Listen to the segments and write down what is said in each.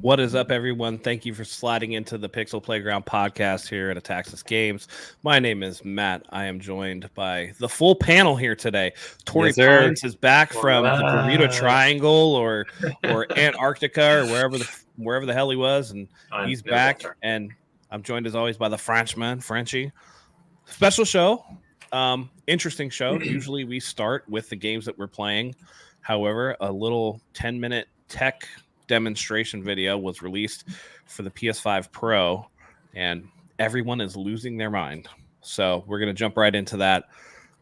What is up, everyone? Thank you for sliding into the Pixel Playground podcast here at Ataxis Games. My name is Matt. I am joined by the full panel here today. Tori Pines is back from the Bermuda Triangle or Antarctica or wherever the hell he was, and he's back. And I'm joined as always by the Frenchman, Frenchie. Special show, interesting show. Usually we start with the games that we're playing. However, a little 10-minute tech demonstration video was released for the PS5 Pro, and everyone is losing their mind. So we're going to jump right into that.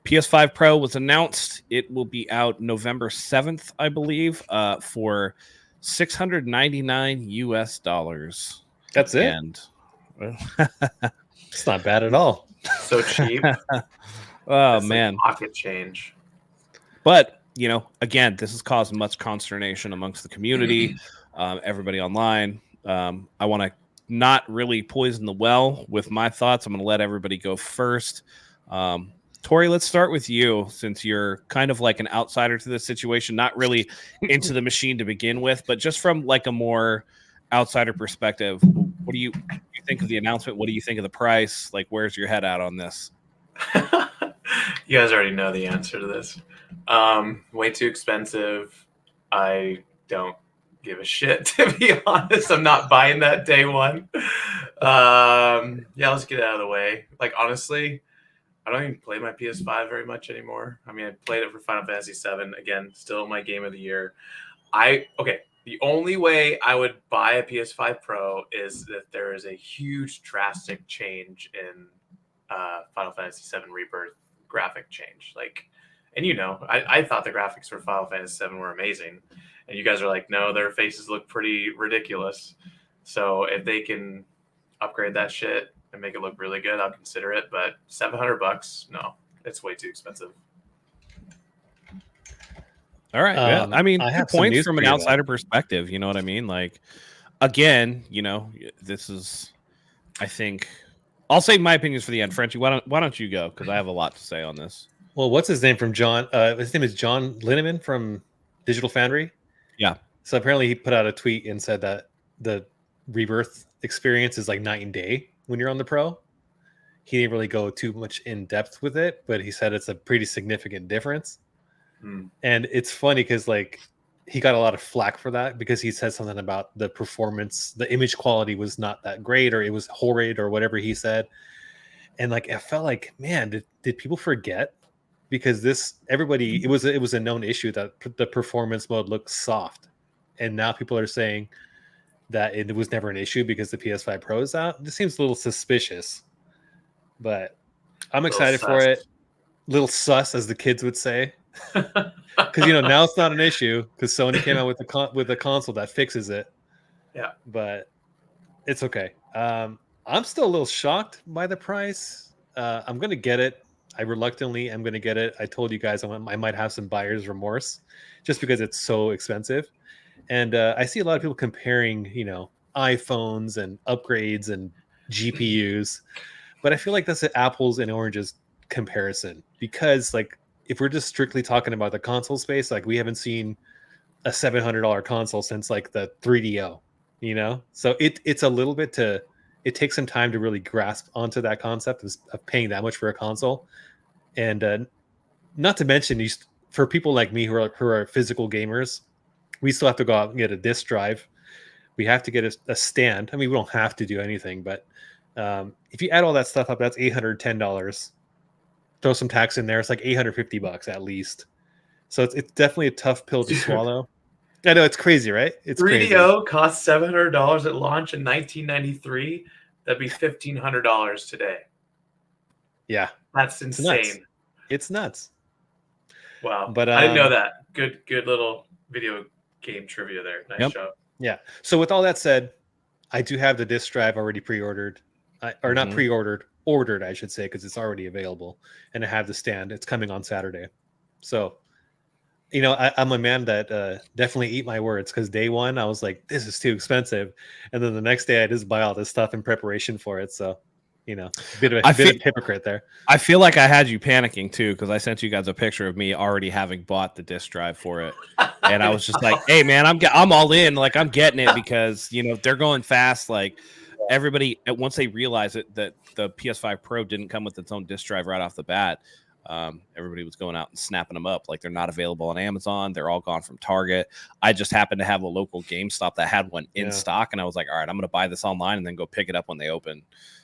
PS5 Pro was announced. It will be out November 7th, I believe, for $699 US. That's it? And it's not bad at all. So cheap. Oh, it's man. Like pocket change. But you know, again, this has caused much consternation amongst the community, everybody online. I want to not really poison the well with my thoughts. I'm going to let everybody go first. Tori, let's start with you, since you're kind of like an outsider to this situation, not really into the machine to begin with, but just from like a more outsider perspective. What do you think of the announcement? What do you think of the price? Like, where's your head at on this? You guys already know the answer to this. Way too expensive. I don't give a shit, to be honest. I'm not buying that day one. Yeah, let's get it out of the way. Like, honestly, I don't even play my PS5 very much anymore. I mean, I played it for Final Fantasy VII. Again, still my game of the year. The only way I would buy a PS5 Pro is that there is a huge drastic change in Final Fantasy VII Rebirth graphic change. Like, and you know, I thought the graphics for Final Fantasy VII were amazing, and you guys are like, no, their faces look pretty ridiculous. So if they can upgrade that shit and make it look really good, I'll consider it. But $700, no, it's way too expensive. All right. Yeah. I mean, good points from an outsider perspective. You know what I mean? Like, again, you know, this is, I think, I'll save my opinions for the end. Frenchie, why don't you go? Because I have a lot to say on this. Well, what's his name from John? His name is John Linneman from Digital Foundry. Yeah. So apparently he put out a tweet and said that the Rebirth experience is like night and day when you're on the Pro. He didn't really go too much in depth with it, but he said it's a pretty significant difference. And it's funny because like he got a lot of flack for that because he said something about the performance, the image quality was not that great, or it was horrid, or whatever he said. And like I felt like, man, did people forget? Because it was a known issue that the performance mode looked soft, and now people are saying that it was never an issue because the PS5 Pro is out. This seems a little suspicious, but I'm excited for it. Little sus, as the kids would say. Because you know now it's not an issue because Sony came out with a console that fixes it. Yeah, but it's okay. I'm still a little shocked by the price. I'm gonna get it. I reluctantly am gonna get it. I told you guys I might have some buyer's remorse just because it's so expensive. And I see a lot of people comparing, you know, iPhones and upgrades and GPUs, but I feel like that's an apples and oranges comparison because like. If we're just strictly talking about the console space, like we haven't seen a $700 console since like the 3DO, you know? So it's a little bit it takes some time to really grasp onto that concept of paying that much for a console. And not to mention, for people like me who are physical gamers, we still have to go out and get a disk drive. We have to get a stand. I mean, we don't have to do anything, but if you add all that stuff up, that's $810. Throw some tax in there, it's like $850 at least. So it's definitely a tough pill to swallow. I know it's crazy, right? It's 3DO cost $700 at launch in 1993. That'd be $1,500 today. Yeah, that's insane. It's nuts. Wow, but I didn't know that. Good little video game trivia there. Nice show. Yeah. So with all that said, I do have the disc drive already pre-ordered, or not pre-ordered. Ordered, I should say, because it's already available, and I have the stand. It's coming on Saturday, so you know I'm a man that definitely eat my words. Because day one I was like, this is too expensive, and then the next day I just buy all this stuff in preparation for it. So you know, bit of a hypocrite there. I feel like I had you panicking too, because I sent you guys a picture of me already having bought the disc drive for it, and I was just like, "Hey, man, I'm all in. Like, I'm getting it because they're going fast. Like, everybody once they realize it that the PS5 Pro didn't come with its own disc drive right off the bat, everybody was going out and snapping them up. Like, they're not available on Amazon. They're all gone from Target. I just happened to have a local GameStop that had one in stock, and I was like, all right, I'm going to buy this online and then go pick it up when they open.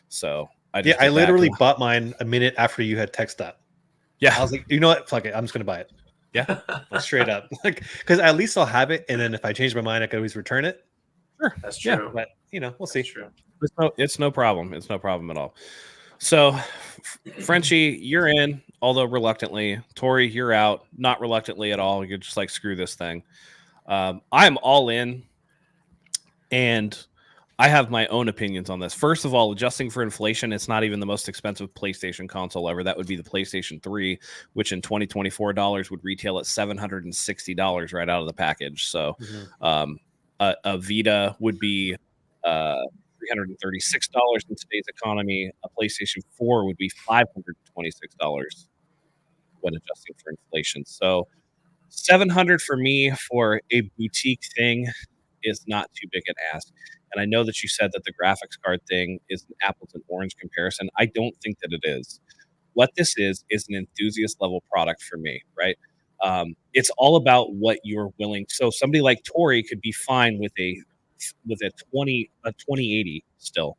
So I literally bought mine a minute after you had text that. Yeah, I was like, you know what? Fuck it, I'm just going to buy it. Yeah, like, straight up. Like, because at least I'll have it, and then if I change my mind, I can always return it. Sure, that's true. Yeah, but we'll see. True. It's no problem. It's no problem at all. So, Frenchie, you're in, although reluctantly. Tori, you're out, not reluctantly at all. You're just like, screw this thing. I'm all in, and I have my own opinions on this. First of all, adjusting for inflation, it's not even the most expensive PlayStation console ever. That would be the PlayStation 3, which in 2024 dollars would retail at $760 right out of the package. So, a Vita would be $336 in today's economy. A PlayStation 4 would be $526 when adjusting for inflation. So $700 for me for a boutique thing is not too big an ask. And I know that you said that the graphics card thing is an apples and orange comparison. I don't think that it is. What this is an enthusiast level product for me, right? It's all about what you're willing. So somebody like Tori could be fine with a 2080 still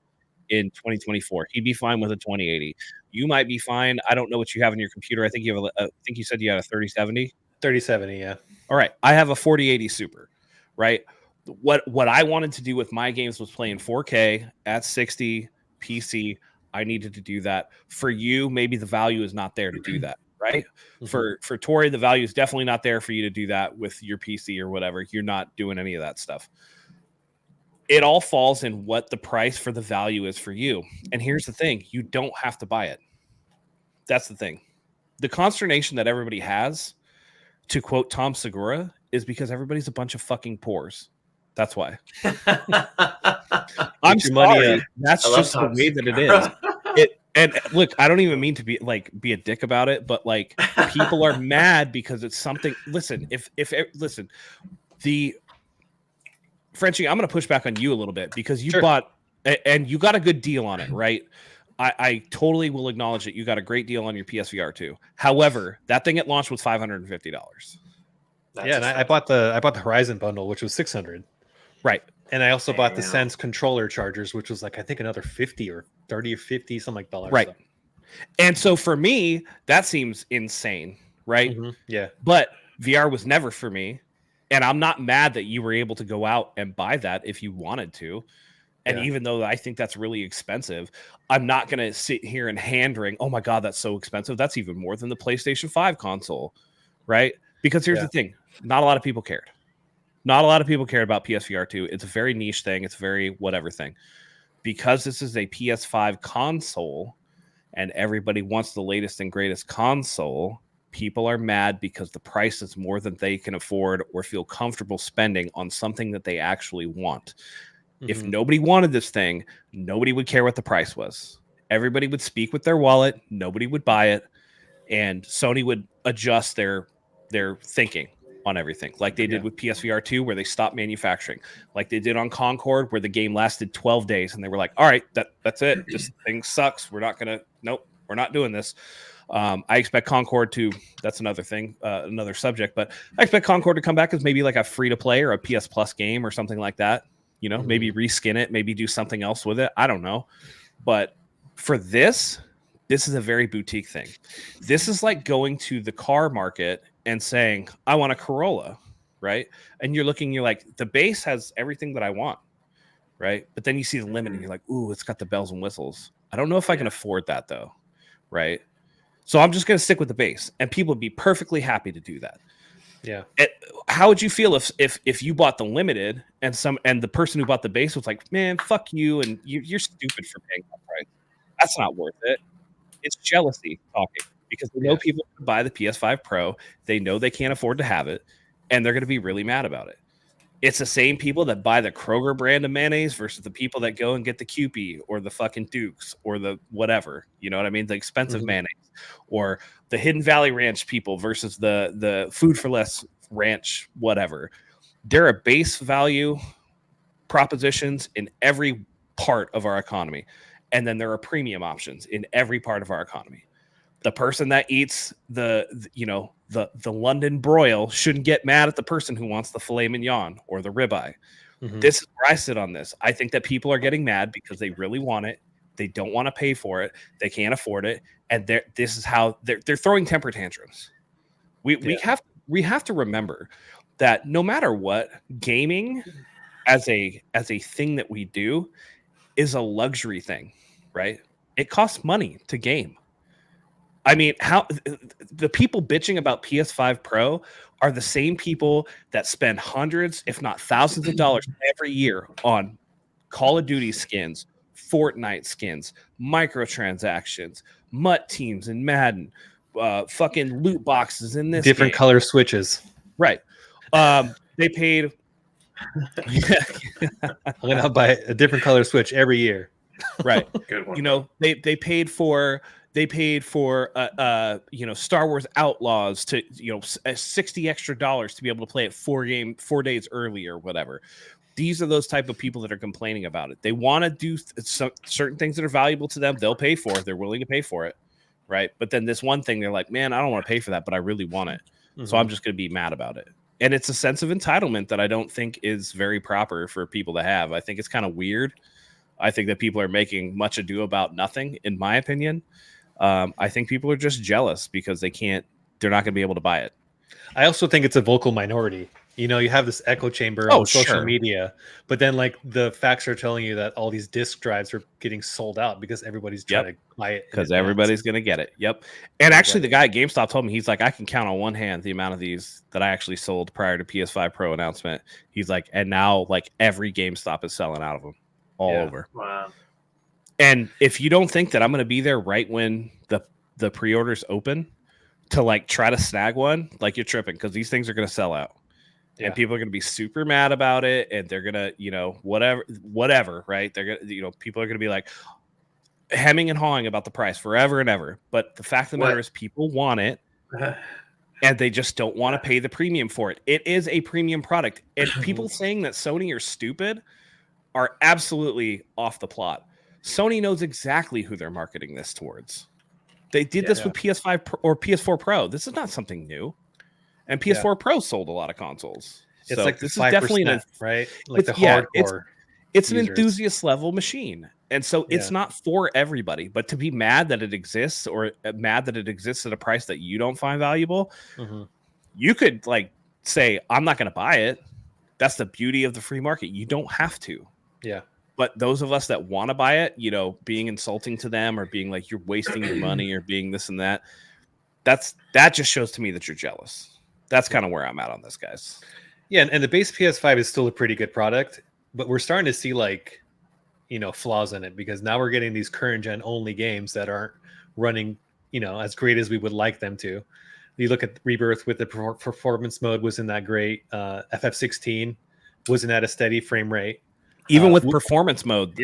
in 2024. He'd be fine with a 2080. You might be fine. I don't know what you have in your computer. I think you have I think you said you had a 3070. 3070, yeah. All right. I have a 4080 Super, right? What I wanted to do with my games was play in 4K at 60 PC. I needed to do that. For you, maybe the value is not there to do that, right? For Tori, the value is definitely not there for you to do that with your PC or whatever. You're not doing any of that stuff. It all falls in what the price for the value is for you. And here's the thing. You don't have to buy it. That's the thing. The consternation that everybody has, to quote Tom Segura, is because everybody's a bunch of fucking pores. That's why. I'm sorry. That's just the way that it is. And look, I don't even mean to be a dick about it, but like people are mad because it's something. Listen, listen, Frenchie, I'm going to push back on you a little bit because you bought and you got a good deal on it, right? I totally will acknowledge that you got a great deal on your PSVR 2. However, that thing at launch was $550. And I bought the Horizon bundle, which was $600. Right. And I also bought the Sense controller chargers, which was like I think another 50 or 30 or 50 something like dollars. Right. So. And so for me, that seems insane, right? Yeah. But VR was never for me. And I'm not mad that you were able to go out and buy that if you wanted to. And even though I think that's really expensive, I'm not going to sit here and hand wring, oh my God, that's so expensive. That's even more than the PlayStation 5 console, right? Because here's the thing. Not a lot of people cared. Not a lot of people cared about PSVR 2. It's a very niche thing. It's a very whatever thing. Because this is a PS5 console and everybody wants the latest and greatest console, people are mad because the price is more than they can afford or feel comfortable spending on something that they actually want. If nobody wanted this thing, nobody would care what the price was. Everybody would speak with their wallet. Nobody would buy it. And Sony would adjust their thinking on everything, like they did with PSVR 2, where they stopped manufacturing, like they did on Concord, where the game lasted 12 days, and they were like, all right, that's it. This thing sucks. We're not doing this. I expect Concord to, that's another thing, another subject, but I expect Concord to come back as maybe like a free-to-play or a PS Plus game or something like that. Maybe reskin it, maybe do something else with it. I don't know. But for this is a very boutique thing. This is like going to the car market and saying, I want a Corolla, right? And you're like, the base has everything that I want, right? But then you see the limit and you're like, ooh, it's got the bells and whistles. I don't know if I can afford that though, right? So I'm just going to stick with the base, and people would be perfectly happy to do that. Yeah. How would you feel if you bought the limited and the person who bought the base was like, man, fuck you, and you're stupid for paying that price? That's not worth it. It's jealousy talking, because they know people buy the PS5 Pro. They know they can't afford to have it, and they're going to be really mad about it. It's the same people that buy the Kroger brand of mayonnaise versus the people that go and get the Kewpie or the fucking Dukes or the whatever. You know what I mean? The expensive mayonnaise, or the Hidden Valley Ranch people versus the Food for Less ranch, whatever. There are base value propositions in every part of our economy, and then there are premium options in every part of our economy. The person that eats the London broil shouldn't get mad at the person who wants the filet mignon or the ribeye. This is where I sit on this. I think that people are getting mad because they really want it. They don't want to pay for it. They can't afford it, and this is how they're throwing temper tantrums. We have to remember that no matter what, gaming as a thing that we do is a luxury thing, right? It costs money to game. I mean, how the people bitching about PS5 Pro are the same people that spend hundreds, if not thousands of dollars every year on Call of Duty skins, Fortnite skins, microtransactions, MUT teams in Madden, fucking loot boxes in this different game. color switches. Right. They paid. I'm gonna buy a different color switch every year. Right. Good one. You know, they paid for Star Wars Outlaws to, 60 extra dollars to be able to play it 4 days early or whatever. These are those type of people that are complaining about it. They want to do certain things that are valuable to them. They'll pay for it. They're willing to pay for it. Right. But then this one thing, they're like, man, I don't want to pay for that, but I really want it. So I'm just going to be mad about it. And it's a sense of entitlement that I don't think is very proper for people to have. I think it's kind of weird. I think that people are making much ado about nothing, in my opinion. I think people are just jealous because they're not going to be able to buy it. I also think it's a vocal minority. You know, you have this echo chamber on social media, but then like the facts are telling you that all these disk drives are getting sold out because everybody's trying to buy it. Because everybody's going to get it. Yep. And actually the guy at GameStop told me, he's like, I can count on one hand the amount of these that I actually sold prior to PS5 Pro announcement. He's like, and now like every GameStop is selling out of them all over. Wow. And if you don't think that I'm going to be there right when the pre-orders open to like try to snag one, like you're tripping, because these things are going to sell out. And people are going to be super mad about it, and they're going to, whatever, right? They're going to, people are going to be like hemming and hawing about the price forever and ever. But the fact of the matter is people want it, and they just don't want to pay the premium for it. It is a premium product. And people saying that Sony are stupid are absolutely off the plot. Sony knows exactly who they're marketing this towards. They did this with PS5 Pro or PS4 Pro. This is not something new. And PS4 Pro sold a lot of consoles. It's so like this is definitely right? Like the hardcore. It's an enthusiast level machine. And so it's not for everybody. But to be mad that it exists, or mad that it exists at a price that you don't find valuable, you could like say, I'm not going to buy it. That's the beauty of the free market. You don't have to. Yeah. But those of us that want to buy it, being insulting to them or being like you're wasting your money or being this and that, that just shows to me that you're jealous. That's kind of where I'm at on this, guys. Yeah, and the base PS5 is still a pretty good product, but we're starting to see like, flaws in it, because now we're getting these current gen only games that aren't running, as great as we would like them to. You look at Rebirth with the performance mode wasn't that great. FF16 wasn't at a steady frame rate. Even with performance mode,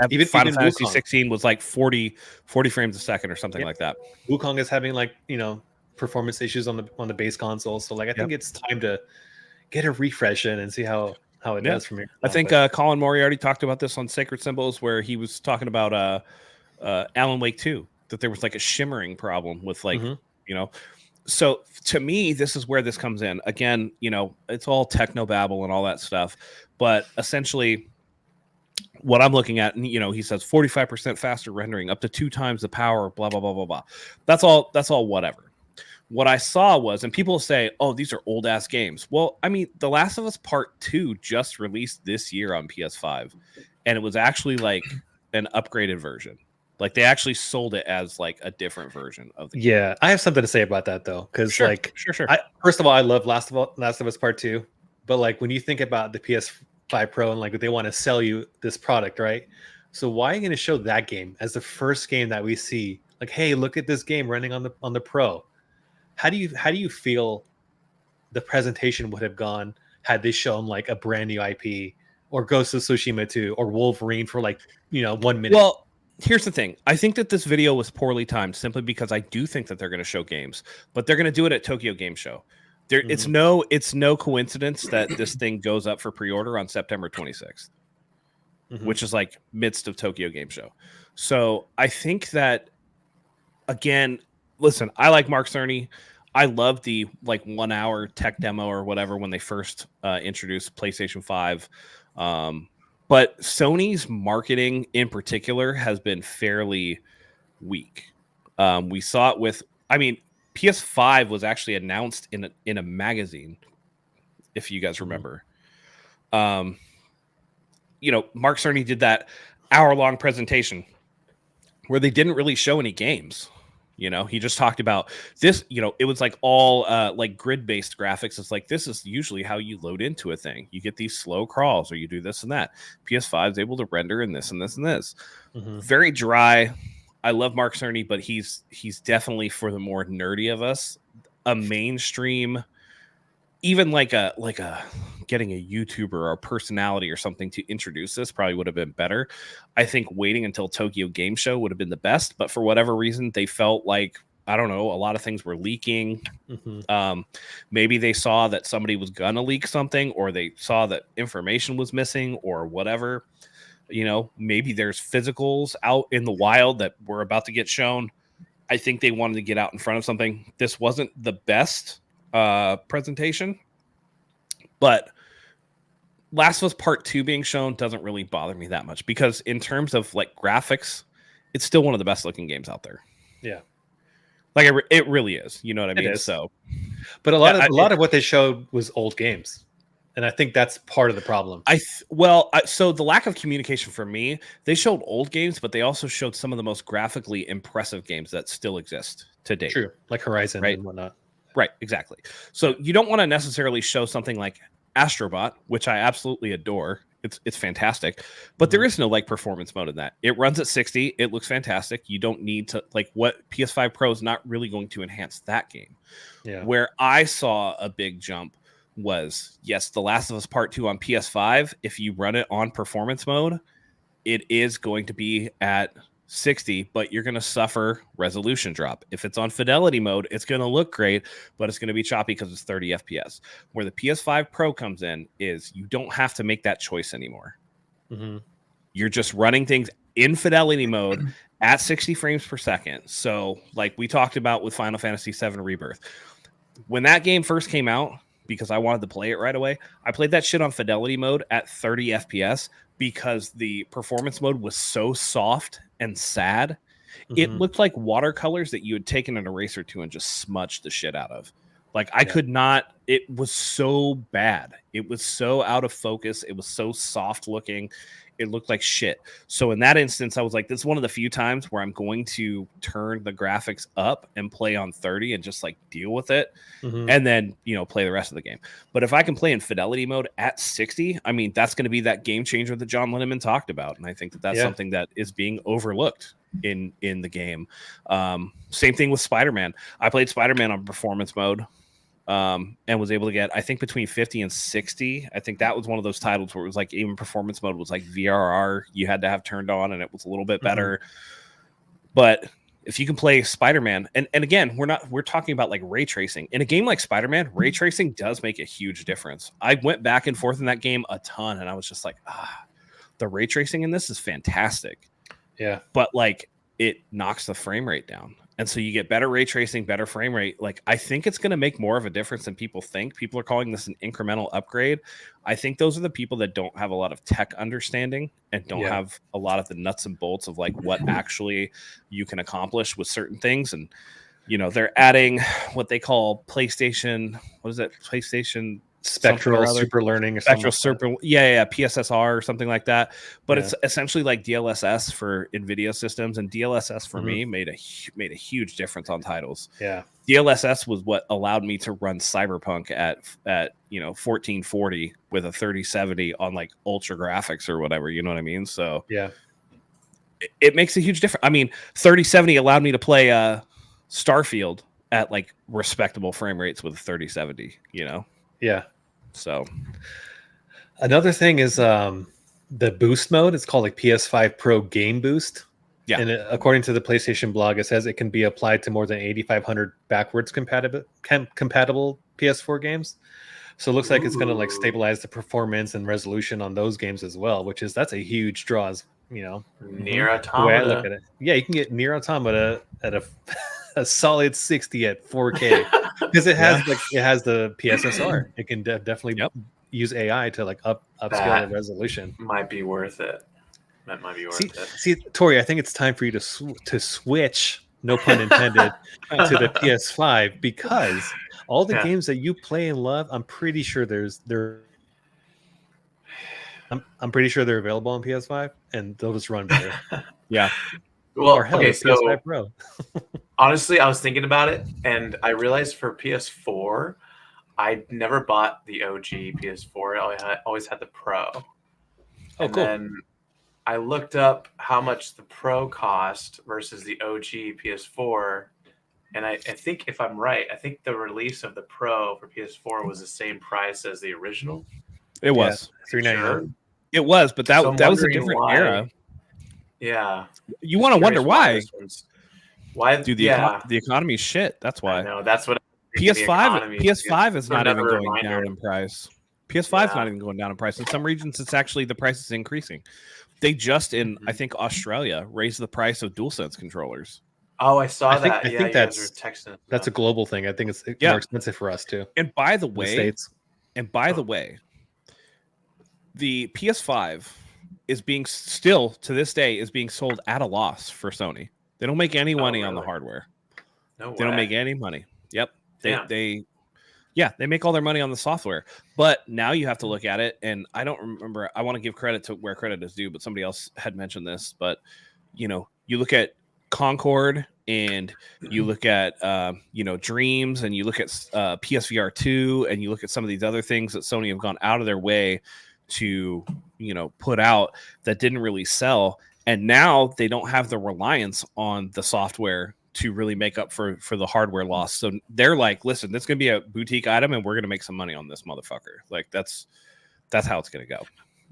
even Final Fantasy 16 was like 40 frames a second or something like that. Wukong is having like performance issues on the base console, so like I think it's time to get a refresh in and see how it does from here. I think Colin Moriarty talked about this on Sacred Symbols, where he was talking about Alan Wake 2, that there was like a shimmering problem with like So to me, this is where this comes in. Again, it's all technobabble and all that stuff, but essentially what I'm looking at, he says 45% faster rendering, up to 2 times the power, blah, blah, blah, blah, blah. That's all whatever. What I saw was, and people say, oh, these are old ass games. Well, I mean, The Last of Us Part 2 just released this year on PS5, and it was actually like an upgraded version. Like they actually sold it as like a different version of the game. Yeah, I have something to say about that though, because Sure. First of all, I love Last of Us Part 2, but like when you think about the PS5 Pro and like they want to sell you this product, right? So why are you going to show that game as the first game that we see? Like, hey, look at this game running on the Pro. How do you feel the presentation would have gone had they shown like a brand new IP or Ghost of Tsushima 2 or Wolverine for like 1 minute. Well, here's the thing. I think that this video was poorly timed simply because I do think that they're going to show games, but they're going to do it at Tokyo Game Show. It's no coincidence that this thing goes up for pre-order on September 26th, which is like midst of Tokyo Game Show. So I think that, again, listen, I like Mark Cerny. I love the like 1 hour tech demo or whatever when they first introduced PlayStation 5. But Sony's marketing in particular has been fairly weak. We saw it with, PS5 was actually announced in a magazine, if you guys remember. Mark Cerny did that hour-long presentation where they didn't really show any games. He just talked about this, it was like all like grid-based graphics. It's like, this is usually how you load into a thing. You get these slow crawls or you do this and that. PS5 is able to render in this and this and this. Very dry. I love Mark Cerny, but he's definitely, for the more nerdy of us, a mainstream, even like a getting a YouTuber or a personality or something to introduce this probably would have been better. I think waiting until Tokyo Game Show would have been the best, but for whatever reason, they felt like, I don't know, a lot of things were leaking. Maybe they saw that somebody was gonna leak something, or they saw that information was missing or whatever. Maybe there's physicals out in the wild that were about to get shown. I think they wanted to get out in front of something. This wasn't the best presentation, but Last of Us Part 2 being shown doesn't really bother me that much, because in terms of like graphics, it's still one of the best looking games out there. Yeah. Like it really is. You know what I mean? So, but a lot of what they showed was old games. And I think that's part of the problem. So the lack of communication for me, they showed old games, but they also showed some of the most graphically impressive games that still exist to date. True. Like Horizon and whatnot. Right, exactly. So you don't want to necessarily show something like Astro Bot, which I absolutely adore. It's fantastic, but there is no like performance mode in that. It runs at 60. It looks fantastic. You don't need to like what PS5 Pro is not really going to enhance that game. Yeah. Where I saw a big jump was, yes, The Last of Us Part 2 on PS5. If you run it on performance mode, it is going to be at 60, but you're going to suffer resolution drop. If it's on fidelity mode, it's going to look great, but it's going to be choppy because it's 30 FPS. Where the PS5 Pro comes in is you don't have to make that choice anymore. You're just running things in fidelity mode at 60 frames per second. So like we talked about with Final Fantasy VII Rebirth, when that game first came out, because I wanted to play it right away, I played that shit on fidelity mode at 30 FPS because the performance mode was so soft and sad. It looked like watercolors that you had taken an eraser to and just smudged the shit out of. Like I could not, it was so bad. It was so out of focus. It was so soft looking. It looked like shit. So in that instance, I was like, this is one of the few times where I'm going to turn the graphics up and play on 30 and just like deal with it. And then, play the rest of the game. But if I can play in fidelity mode at 60, I mean, that's going to be that game changer that John Linneman talked about. And I think that that's something that is being overlooked in the game. Same thing with Spider-Man. I played Spider-Man on performance mode. And was able to get, I think, between 50 and 60. I think that was one of those titles where it was like even performance mode was like VRR you had to have turned on, and it was a little bit better. But if you can play Spider-Man, and again, we're talking about like ray tracing. In a game like Spider-Man, ray tracing does make a huge difference. I went back and forth in that game a ton, and I was just like, the ray tracing in this is fantastic. Yeah. But like it knocks the frame rate down. And so you get better ray tracing, better frame rate. Like, I think it's going to make more of a difference than people think. People are calling this an incremental upgrade. I think those are the people that don't have a lot of tech understanding and don't have a lot of the nuts and bolts of like what actually you can accomplish with certain things. And, they're adding what they call PlayStation Spectral Super Learning or Spectral Super, PSSR or something like that. But it's essentially like DLSS for NVIDIA systems, and DLSS for me made a huge difference on titles. Yeah, DLSS was what allowed me to run Cyberpunk at 1440 with a 3070 on like ultra graphics or whatever. You know what I mean? So it makes a huge difference. I mean, 3070 allowed me to play Starfield at like respectable frame rates with a 3070. Yeah. So another thing is the boost mode. It's called like PS5 Pro Game Boost. Yeah. And according to the PlayStation blog, it says it can be applied to more than 8,500 backwards compatible PS4 games. So it looks like it's going to like stabilize the performance and resolution on those games as well, that's a huge draw, as you know. Near The way I look Automata. at it, yeah, you can get Near Automata at a solid 60 at 4K because it has the PSSR. It can definitely use AI to like upscale the resolution. Might be worth it. That might be worth it. See, Tori, I think it's time for you to switch, no pun intended, to the PS5 because all the games that you play and love, I'm pretty sure I'm pretty sure they're available on PS5 and they'll just run better. Yeah. Well, or hell, okay, so PS5 Pro. Honestly, I was thinking about it and I realized for PS4, I never bought the OG PS4. I always had the Pro. Oh, cool. Then I looked up how much the Pro cost versus the OG PS4, and I think if I'm right, I think the release of the Pro for PS4 was the same price as the original. It was $399. Sure. It was, but that So I'm was a wondering different why. era. Yeah. You want to wonder why? Why? Dude, the economy's shit. That's why. No, that's what PS5 is not even going reminder. down in price. PS5 is not even going down in price. In some regions, it's actually the price is increasing. They just I think Australia raised the price of DualSense controllers. Oh, I saw that. I think that's a global thing. I think it's more expensive for us too. And by the way, the PS5 is being still to this day is being sold at a loss for Sony. They don't make any money on the hardware. No way. They don't make any money. Yep. They make all their money on the software. But now you have to look at it, and I don't remember. I want to give credit to where credit is due, but somebody else had mentioned this. But you look at Concord, and you look at Dreams, and you look at PSVR 2, and you look at some of these other things that Sony have gone out of their way to put out that didn't really sell, and now they don't have the reliance on the software to really make up for the hardware loss. So they're like, listen, this is gonna be a boutique item and we're gonna make some money on this motherfucker. Like that's how it's gonna go.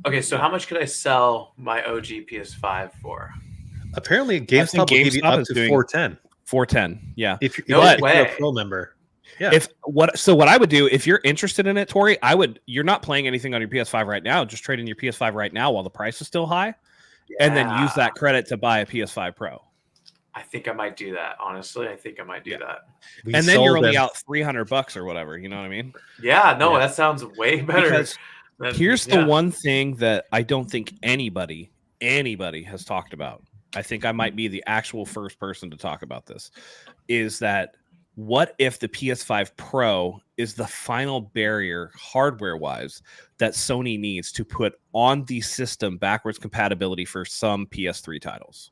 Okay, so how much could I sell my OG PS5 for? Apparently GameStop will give you up to $410. $410, yeah. If you're a Pro member. Yeah. What I would do if you're interested in it, Tori, you're not playing anything on your PS5 right now, just trade in your PS5 right now while the price is still high, and then use that credit to buy a PS5 Pro. I think I might do that. Honestly, I think I might do that. And then you're only out $300 or whatever. You know what I mean? Yeah. No, that sounds way better. Here's the one thing that I don't think anybody has talked about. I think I might be the actual first person to talk about this. Is that what if the PS5 Pro is the final barrier hardware-wise that Sony needs to put on the system backwards compatibility for some PS3 titles?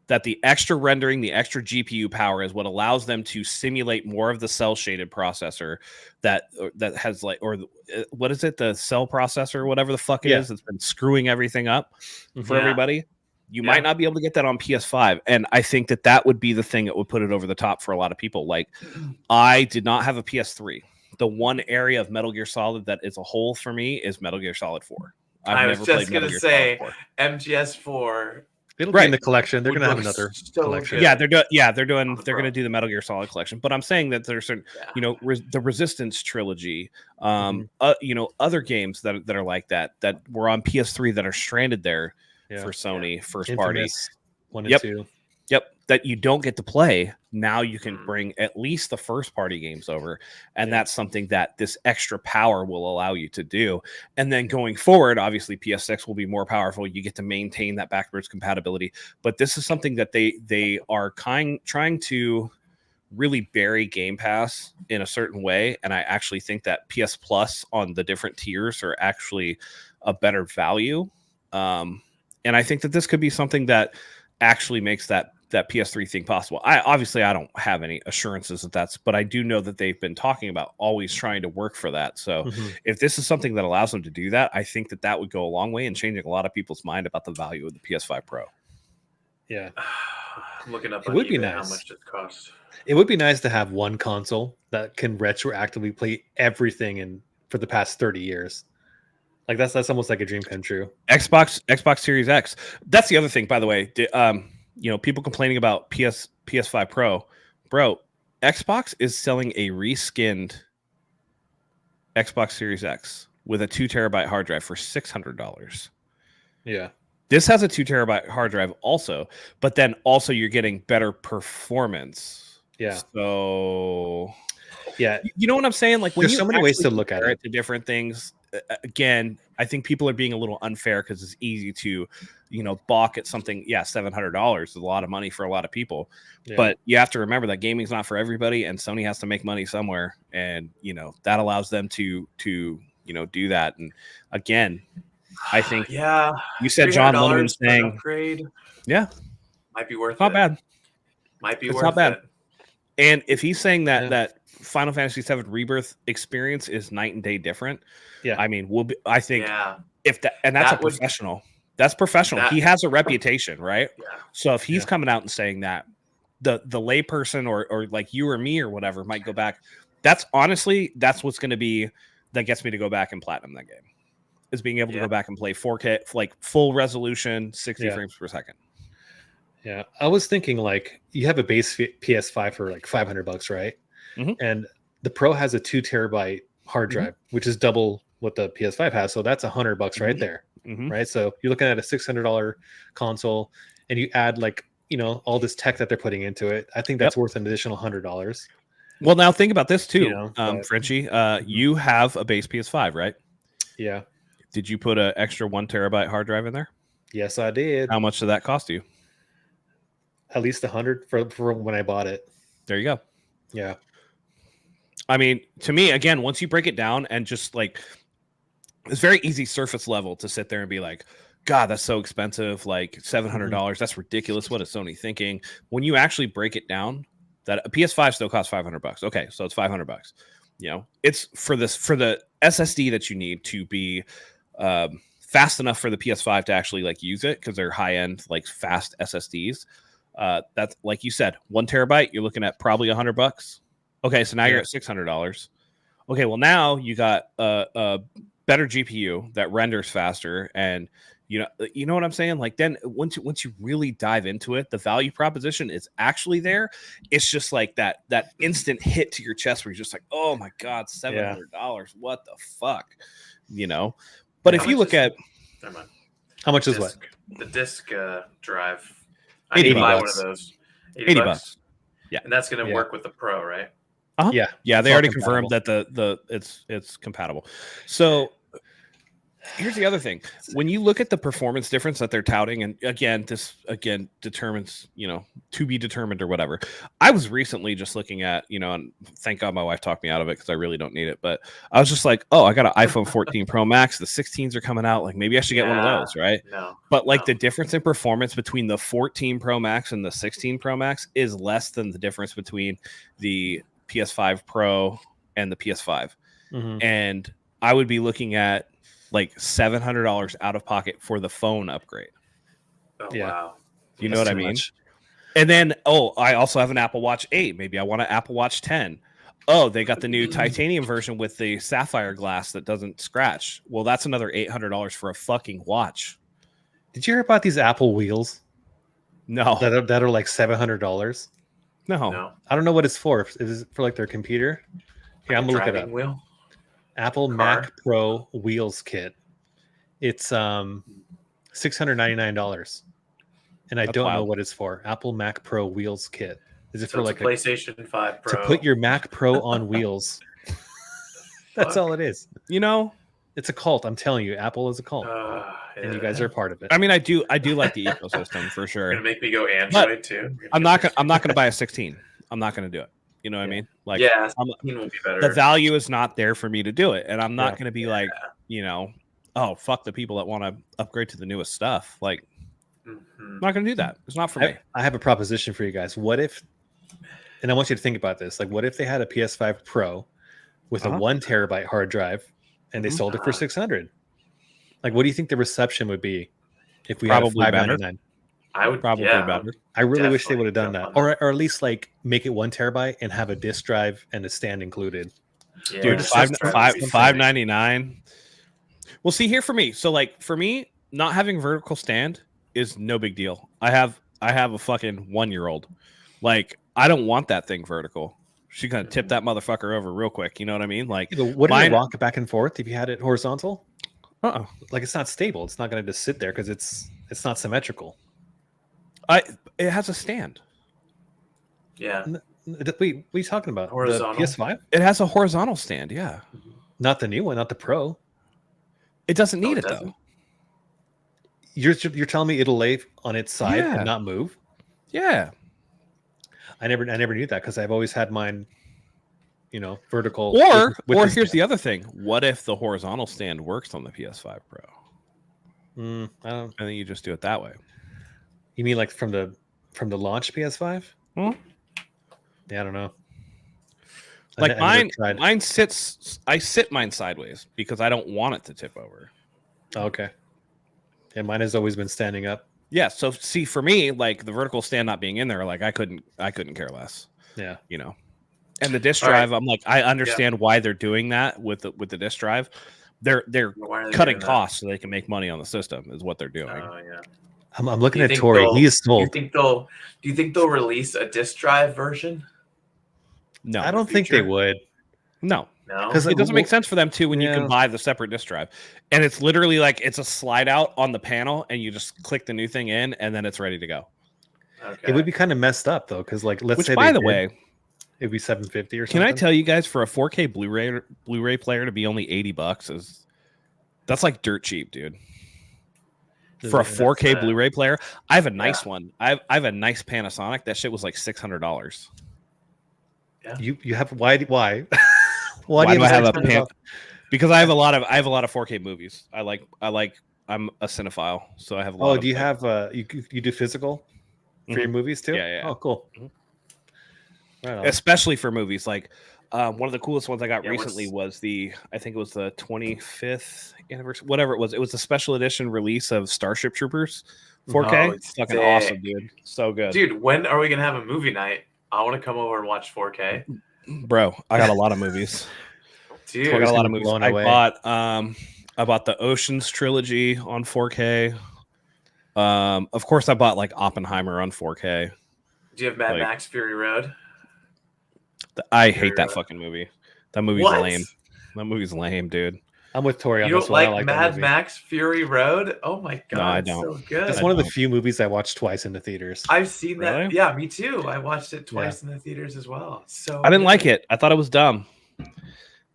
That the extra rendering, the extra GPU power is what allows them to simulate more of the cell shaded processor that has what is it? The cell processor or whatever the fuck it is. It's been screwing everything up for everybody. You might not be able to get that on PS5. And I think that would be the thing that would put it over the top for a lot of people. Like, I did not have a PS3. The one area of Metal Gear Solid that is a hole for me is Metal Gear Solid 4. I was just going to say MGS4. It'll be in the collection. They're going to have another collection. Yeah, they're going to do the Metal Gear Solid collection. But I'm saying that there's certain, the Resistance trilogy, other games that are like that were on PS3 that are stranded there for Sony first party. 1 and 2. Yep, that you don't get to play. Now you can bring at least the first party games over, and that's something that this extra power will allow you to do. And then going forward, obviously PS6 will be more powerful. You get to maintain that backwards compatibility, but this is something that they are trying to really bury Game Pass in a certain way. And I actually think that PS Plus on the different tiers are actually a better value. And I think that this could be something that actually makes that PS3 thing possible. I don't have any assurances but I do know that they've been talking about always trying to work for that. So if this is something that allows them to do that, I think that would go a long way in changing a lot of people's mind about the value of the PS5 Pro. Yeah. I'm looking up on eBay how much it costs. It would be nice to have one console that can retroactively play everything for the past 30 years. Like that's almost like a dream come true. Xbox Series X. That's the other thing, by the way. People complaining about PS5 Pro. Bro, Xbox is selling a reskinned Xbox Series X with a 2 terabyte hard drive for $600. Yeah. This has a 2 terabyte hard drive also, but then also you're getting better performance. Yeah. So yeah, you know what I'm saying? Like when there's so many ways to look at it. To different things. Again, I think people are being a little unfair because it's easy to, balk at something. Yeah, $700 is a lot of money for a lot of people, but you have to remember that gaming's not for everybody, and Sony has to make money somewhere, and that allows them to do that. And again, I think you said John Lemon saying upgrade. Yeah, might be worth not it. Bad. Might be it's worth not bad. It. And if he's saying that Final Fantasy VII Rebirth experience is night and day different, I mean, I think if that's professional. That's professional. He has a reputation, right? Yeah. So if he's coming out and saying that, the layperson or like you or me or whatever might go back. That's what's going to be that gets me to go back and platinum that game. Is being able to go back and play 4K, like full resolution, 60 frames per second. Yeah, I was thinking like you have a base PS5 for like $500, right? Mm-hmm. And the Pro has a 2 terabyte hard drive, which is double what the PS5 has. So that's $100 right there, right? So you're looking at a $600 console, and you add like all this tech that they're putting into it. I think that's worth an additional $100. Well, now think about this too, Frenchie. You have a base PS5, right? Yeah. Did you put an extra 1 terabyte hard drive in there? Yes, I did. How much did that cost you? At least $100 for when I bought it. There you go. Yeah. I mean, to me, again, once you break it down and just like, it's very easy surface level to sit there and be like, God, that's so expensive. Like $700. That's ridiculous. What is Sony thinking? When you actually break it down, that a PS5 still costs $500. Okay. So it's $500. It's for the SSD that you need to be fast enough for the PS5 to actually like use it, because they're high end, like fast SSDs. That's like you said, 1 terabyte, you're looking at probably $100. Okay, so now you're at $600. Okay, well now you got a better GPU that renders faster, and you know what I'm saying? Like then once you really dive into it, the value proposition is actually there. It's just like that instant hit to your chest where you're just like, oh my God, $700. What the fuck? But if you look at how much is what? The disc drive. I need to buy one of those. $80. Yeah. And that's going to work with the Pro, right? Yeah. Yeah, they already confirmed that it's compatible. So here's the other thing. When you look at the performance difference that they're touting, and this determines, to be determined or whatever. I was recently just looking at, and thank God my wife talked me out of it because I really don't need it. But I was just like, oh, I got an iPhone 14 Pro Max. The 16s are coming out. Like maybe I should get one of those, right? No. But the difference in performance between the 14 Pro Max and the 16 Pro Max is less than the difference between the PS5 Pro and the PS5. And I would be looking at like $700 out of pocket for the phone upgrade. Oh, wow. You know what I mean? And then, I also have an Apple Watch 8. Maybe I want an Apple Watch 10. Oh, they got the new titanium version with the sapphire glass that doesn't scratch. Well, that's another $800 for a fucking watch. Did you hear about these Apple wheels? No. That are like $700? No. I don't know what it's for. Is it for like their computer? Here, I'm going to look it up. Wheel? Apple Mac Pro wheels kit. It's $699, and I don't know what it's for. Apple Mac Pro wheels kit. Is it for like a PlayStation 5 Pro to put your Mac Pro on wheels? That's all it is. It's a cult. I'm telling you, Apple is a cult, and you guys are a part of it. I mean, I do like the ecosystem for sure. You're gonna make me go Android too. I'm not gonna buy a 16. I'm not gonna do it. You know what I mean? Like, 16 will be better. The value is not there for me to do it, and I'm not going to be like, oh, fuck the people that want to upgrade to the newest stuff. Like, I'm not going to do that. It's not for me. I have a proposition for you guys. What if, and I want you to think about this, like, what if they had a PS5 Pro with a 1 terabyte hard drive, and they sold it for $600? Like, what do you think the reception would be if we had a $599? I would probably better. I really wish they would have done that, or at least like make it 1 terabyte and have a disk drive and a stand included. Yeah, dude, it's just $5.99. Well, see here for me. So like for me, not having vertical stand is no big deal. I have a fucking 1-year-old. Like I don't want that thing vertical. She's gonna tip that motherfucker over real quick. You know what I mean? Like, Yeah, but wouldn't it rock back and forth if you had it horizontal? Like it's not stable. It's not gonna just sit there because it's not symmetrical. It has a stand. Yeah. Wait, what are you talking about? Horizontal? The PS5? It has a horizontal stand. Yeah. Not the new one, not the Pro. It doesn't need it it doesn't? though. You're telling me it'll lay on its side and not move? Yeah. I never knew that because I've always had mine, vertical. Or with here's the other thing. What if the horizontal stand works on the PS5 Pro? I don't. And then you just do it that way. You mean like from the launch PS5? Hmm? Yeah, I don't know. Like mine sits. I sit mine sideways because I don't want it to tip over. Oh, okay. Yeah, mine has always been standing up. Yeah. So see, for me, like the vertical stand not being in there, like I couldn't care less. Yeah. And the disk drive, I'm like, I understand why they're doing that with the disk drive. They're cutting costs so they can make money on the system is what they're doing. Oh yeah. I'm looking at Tori. He is sold. Do you think they'll release a disk drive version? No, I don't think they would. No, because it doesn't make sense for them to when you can buy the separate disk drive, and it's literally like it's a slide out on the panel, and you just click the new thing in, and then it's ready to go. Okay. It would be kind of messed up though, because like let's say by the way, it'd be $750 or something. Can I tell you guys, for a 4K Blu-ray player to be only $80 that's like dirt cheap, dude. For a 4K Blu-ray player, I have a nice one. I have a nice Panasonic. That shit was like $600. Yeah. You have why? Why do I have a Because I have a lot of 4K movies. I'm a cinephile, so I have a lot. Do you have you do physical for your movies too? Yeah. Oh, cool. Right on. Especially for movies, like one of the coolest ones I got recently was I think it was the 25th anniversary, whatever it was. It was a special edition release of Starship Troopers 4K. Oh, it's fucking awesome, dude. So good. Dude, when are we gonna have a movie night? I want to come over and watch 4K. Bro, I got a lot of movies. Dude, I got a lot of movies. I bought the Oceans trilogy on 4K. Of course, I bought like Oppenheimer on 4K. Do you have Mad Max Fury Road? I hate that fucking movie. That movie's lame. That movie's lame, dude. I'm with Tori on this one. You don't like Mad Max Fury Road? Oh my god, no, I don't. So good. It's one of the few movies I watched twice in the theaters. I've seen that. Yeah, me too. I watched it twice in the theaters as well. So I didn't like it. I thought it was dumb.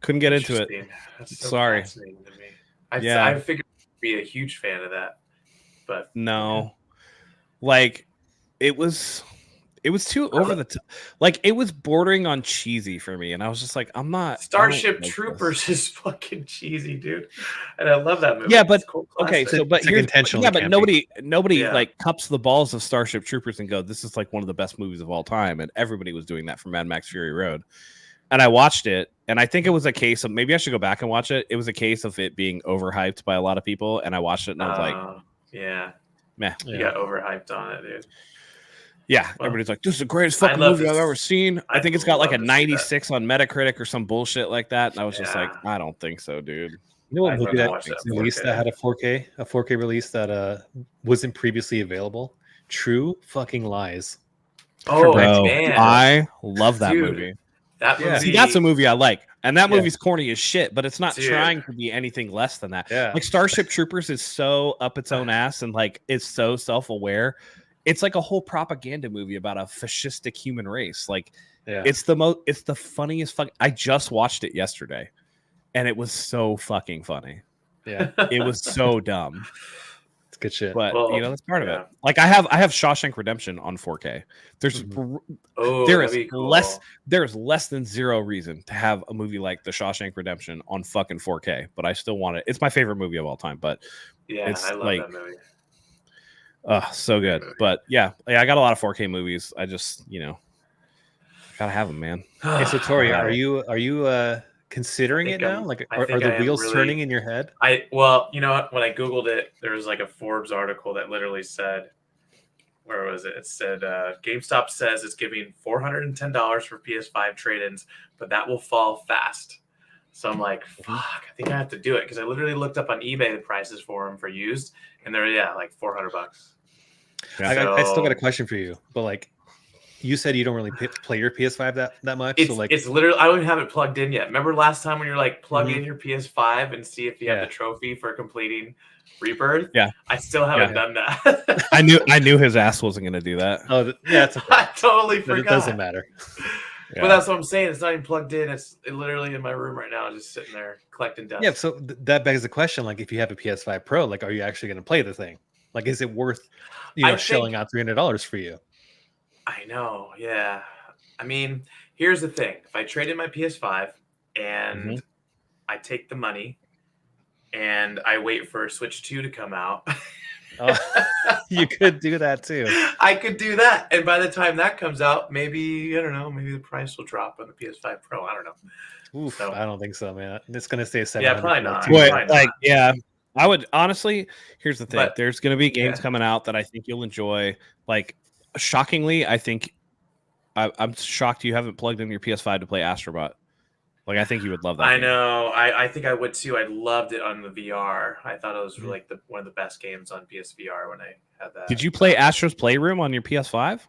Couldn't get into it. That's so Sorry. fascinating to me. I figured I'd be a huge fan of that, but no, like it was too over the top. Like it was bordering on cheesy for me, and I was just like, I'm not. Starship Troopers is fucking cheesy, dude, and I love that movie. Yeah, but okay, so but here's intentional. Yeah, but nobody like cups the balls of Starship Troopers and go, this is like one of the best movies of all time, and everybody was doing that for Mad Max Fury Road. And I watched it, and I think it was a case of maybe I should go back and watch it. It was a case of it being overhyped by a lot of people, and I watched it and I was like, meh. You got overhyped on it, dude. Yeah, everybody's like, this is the greatest fucking movie I've ever seen. I think it's got like a 96 on Metacritic or some bullshit like that. And I was just like, I don't think so, dude. You know what movie that released that had a 4K release that wasn't previously available? True Fucking Lies. Oh, bro, man. I love that movie. That movie. See, that's a movie I like. And that movie's corny as shit, but it's not trying to be anything less than that. Yeah. Like Starship Troopers is so up its own ass and like it's so self-aware. It's like a whole propaganda movie about a fascistic human race. Like it's the funniest I just watched it yesterday and it was so fucking funny. Yeah. It was so dumb. It's good shit. But that's part of it. Like I have Shawshank Redemption on 4K. There's there's less than zero reason to have a movie like The Shawshank Redemption on fucking 4K, but I still want it. It's my favorite movie of all time, but it's I love that movie. So good. But yeah, I got a lot of 4K movies. I just, gotta have them, man. Hey, so Tori, are you considering it now? Like, are the wheels turning in your head? Well, you know what? When I Googled it, there was like a Forbes article that literally said, where was it? It said, GameStop says it's giving $410 for PS5 trade-ins, but that will fall fast. So I'm like, fuck, I think I have to do it because I literally looked up on eBay the prices for them for used, and they're like $400. Yeah. I still got a question for you, but like you said, you don't really play your PS5 that much. It's literally I don't even have it plugged in yet. Remember last time when you're like plug in your PS5 and see if you have the trophy for completing Rebirth? Yeah, I still haven't done that. I knew his ass wasn't going to do that. Oh yeah, it's okay. I totally forgot. It doesn't matter. Yeah. But that's what I'm saying. It's not even plugged in. It's literally in my room right now, just sitting there collecting dust. Yeah. So that begs the question: like, if you have a PS5 Pro, like, are you actually going to play the thing? Like, is it worth shelling out $300 for you? I know. Yeah. I mean, here's the thing: if I trade in my PS5 and I take the money and I wait for Switch 2 to come out. You could do that too. I could do that, and by the time that comes out, maybe I don't know. Maybe the price will drop on the PS5 Pro. I don't know. Oof, so, I don't think so, man. It's gonna stay $700. Yeah, probably not. I would honestly. Here's the thing: but, there's gonna be games coming out that I think you'll enjoy. Like, shockingly, I think I'm shocked you haven't plugged in your PS5 to play Astro Bot. Like, I think you would love that. I know. I think I would too. I loved it on the VR. I thought it was like one of the best games on PSVR when I had that. Did you play Astro's Playroom on your PS5?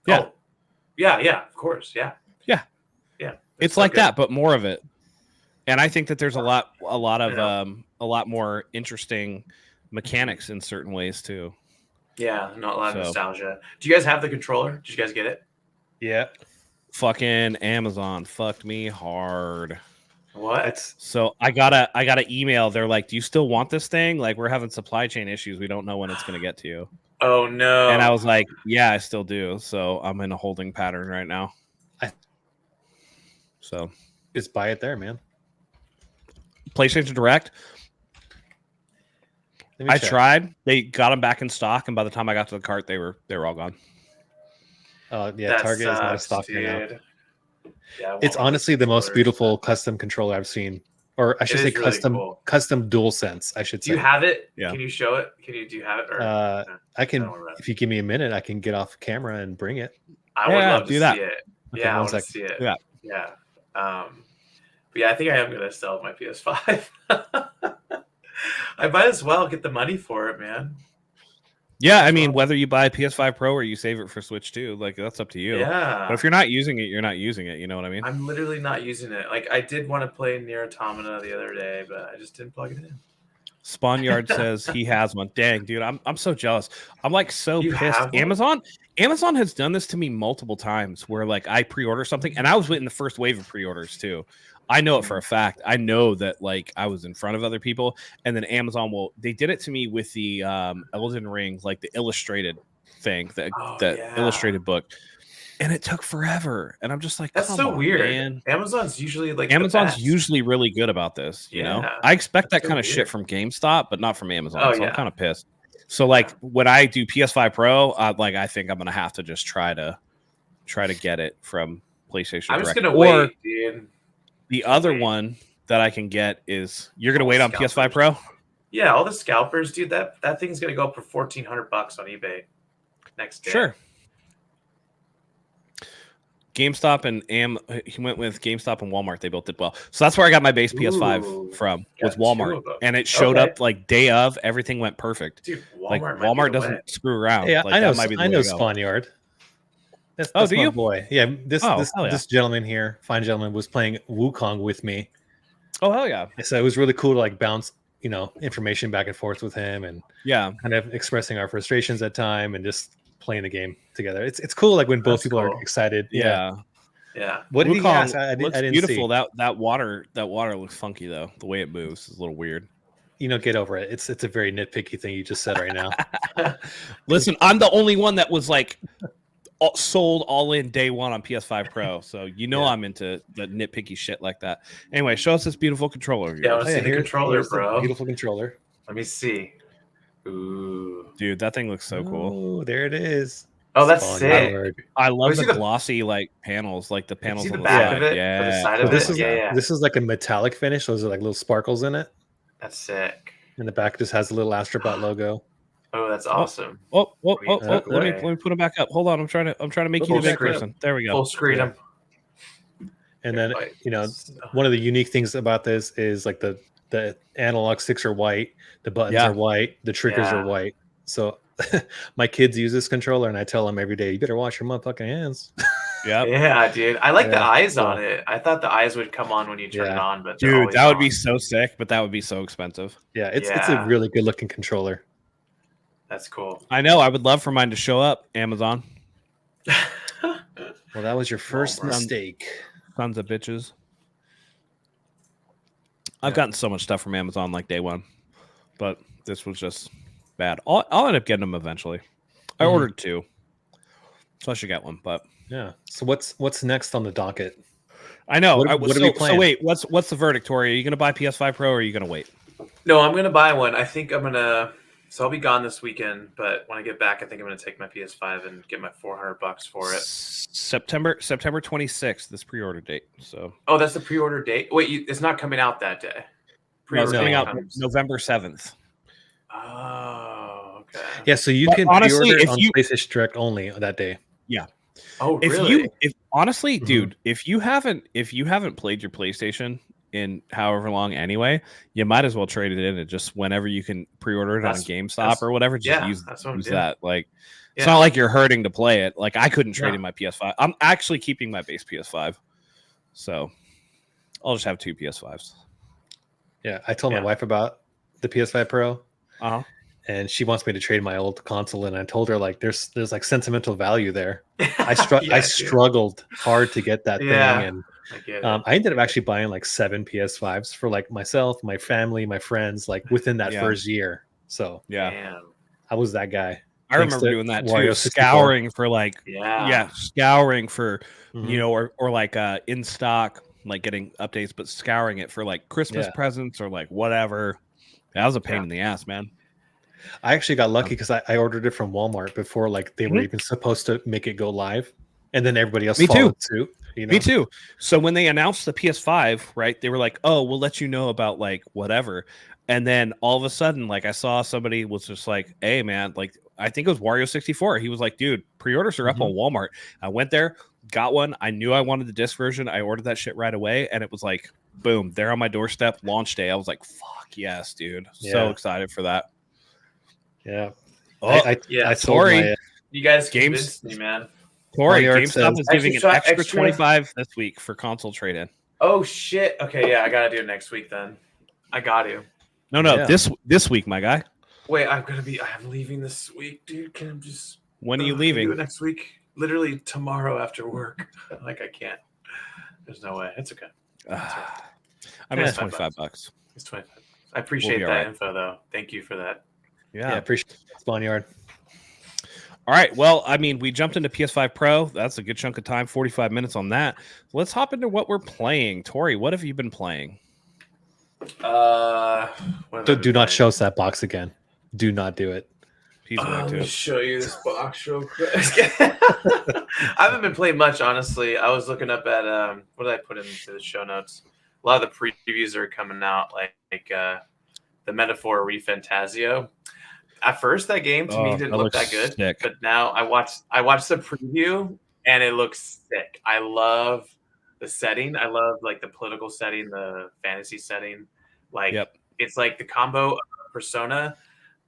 Yeah. Oh, yeah, of course. Yeah. It's so like that, but more of it. And I think that there's a lot more interesting mechanics in certain ways too. Yeah, not a lot of nostalgia. Do you guys have the controller? Did you guys get it? Yeah. Fucking Amazon fucked me hard. What? So I got an email. They're like, "Do you still want this thing? Like, we're having supply chain issues. We don't know when it's going to get to you." Oh no! And I was like, "Yeah, I still do." So I'm in a holding pattern right now. So just buy it there, man. PlayStation Direct. I tried. They got them back in stock, and by the time I got to the cart, they were all gone. Oh yeah, that Target is not a stock right now. Yeah, it's honestly the most beautiful custom controller I've seen, or I should say custom DualSense. I should say. Do you have it? Yeah. Can you show it? Do you have it? Or, I can. If you give me a minute, I can get off camera and bring it. I would love to see it. Okay, yeah, I want to see it. Yeah. But yeah, I think I am gonna sell my PS5. I might as well get the money for it, man. Yeah, I mean, whether you buy a PS5 Pro or you save it for Switch 2, like, that's up to you. Yeah. But if you're not using it, you're not using it. You know what I mean? I'm literally not using it. Like, I did want to play Nier Automata the other day, but I just didn't plug it in. Spawnyard says he has one. Dang, dude, I'm so jealous. I'm like so pissed. Amazon has done this to me multiple times where like I pre-order something and I was in the first wave of pre-orders too. I know it for a fact. I know that like I was in front of other people, and then Amazon they did it to me with the Elden Ring, like the illustrated thing, the illustrated book. And it took forever. And I'm just like, that's so weird. Man. Amazon's usually usually really good about this. You know, I expect that kind of shit from GameStop, but not from Amazon. I'm kind of pissed. So like when I do PS5 Pro, I think I'm gonna have to just try to get it from PlayStation. I'm just gonna wait, dude. The other one that I can get is you're gonna wait on PS5 Pro. Yeah, all the scalpers, dude. That thing's gonna go up for $1,400 on eBay next day. Sure. GameStop and he went with GameStop and Walmart. They both did well. So that's where I got my base PS5 from, was Walmart. And it showed up like day of. Everything went perfect. Dude, Walmart doesn't screw around. Yeah, like, I know Spawnyard. That's do my you? boy. Yeah, this gentleman here, fine gentleman, was playing Wukong with me. Oh, hell yeah. So it was really cool to like bounce, information back and forth with him and kind of expressing our frustrations at time and just playing the game together. It's cool like when both people are excited. Yeah. What did he ask? I didn't beautiful. See. That water looks funky though. The way it moves is a little weird. Get over it. It's a very nitpicky thing you just said right now. Listen, I'm the only one that was like sold all in day one on PS5 Pro, so I'm into the nitpicky shit like that. Anyway, show us this beautiful controller. Yeah, I want to see the controller, bro. Beautiful controller. Let me see. Ooh, dude, that thing looks so cool. Oh, there it is. Oh, that's sick. I love the glossy like panels, like the panels on the back side. Of it, yeah. the side of this is like a metallic finish. Those are like little sparkles in it. That's sick. And the back just has a little Astro Bot logo. Oh, that's awesome. Let me put them back up. Hold on, I'm trying to make you the big person. There we go. Full screen them. And then one of the unique things about this is like the analog sticks are white, the buttons are white, the triggers are white. So my kids use this controller, and I tell them every day, you better wash your motherfucking hands. Yeah, dude. I like the eyes on it. I thought the eyes would come on when you turn it on, but dude, that would be so sick, but that would be so expensive. Yeah, it's a really good looking controller. That's cool. I know. I would love for mine to show up, Amazon. Well, that was your first mistake. Sons of bitches. I've gotten so much stuff from Amazon like day one, but this was just bad. I'll end up getting them eventually. I ordered 2, so I should get one. But yeah. So what's next on the docket? I know. What are we playing? So wait, what's the verdict, Tori? Are you going to buy PS5 Pro or are you going to wait? No, I'm going to buy one. I think I'm going to. So I'll be gone this weekend, but when I get back, I think I'm going to take my PS5 and get my $400 for it. September 26th, this pre-order date. So. Oh, that's the pre-order date. Wait, it's not coming out that day. It's coming out November 7th. Oh, okay. Yeah, so you can honestly pre-order on PlayStation Direct only that day. Yeah. Oh, really? If honestly, dude, if you haven't played your PlayStation in however long anyway, you might as well trade it in and just whenever you can pre-order it on GameStop or whatever, just use that. Like, it's not like you're hurting to play it. Like, I couldn't trade in my PS5. I'm actually keeping my base PS5, so I'll just have 2 PS5s. Yeah, I told my wife about the PS5 Pro, and she wants me to trade my old console, and I told her like there's like sentimental value there. I struggled hard to get that thing, and I ended up actually buying like 7 PS5s for like myself, my family, my friends, like within that first year. So I was that guy. I remember doing that too, scouring for like scouring for or like in stock, like getting updates, but scouring it for like Christmas presents or like whatever. That was a pain in the ass, man. I actually got lucky because I ordered it from Walmart before like they were even supposed to make it go live, and then everybody else followed suit. You know? Me too. So when they announced the PS5, right, they were like, "Oh, we'll let you know about like whatever," and then all of a sudden, like I saw somebody was just like, "Hey, man, like I think it was Wario64." He was like, "Dude, pre-orders are up on Walmart." I went there, got one. I knew I wanted the disc version. I ordered that shit right away, and it was like, boom, there on my doorstep, launch day. I was like, "Fuck yes, dude!" So excited for that. Yeah. I sorry. You guys convinced me, man. Corey, GameStop is giving an extra 25 this week for console trade-in. Oh shit! Okay, I gotta do it next week then. I got to. No, this week, my guy. Wait, I'm leaving this week, dude. Can I just? When are you leaving? Do it next week. Literally tomorrow after work. Like I can't. There's no way. It's okay. I mean, it's $25. It's 25. I appreciate that info though. Thank you for that. Yeah, appreciate it, Spawnyard. All right. Well, I mean, we jumped into PS5 Pro. That's a good chunk of time, 45 minutes on that. Let's hop into what we're playing. Tori, what have you been playing? Do not show us that box again. Do not do it. He's going to show you this box real quick. I haven't been playing much, honestly. I was looking up at what did I put into the show notes? A lot of the previews are coming out, like the Metaphor ReFantazio. At first, that game to me didn't look that good, but now I watched the preview and it looks sick. I love the setting. I love like the political setting, the fantasy setting. Like it's like the combo of Persona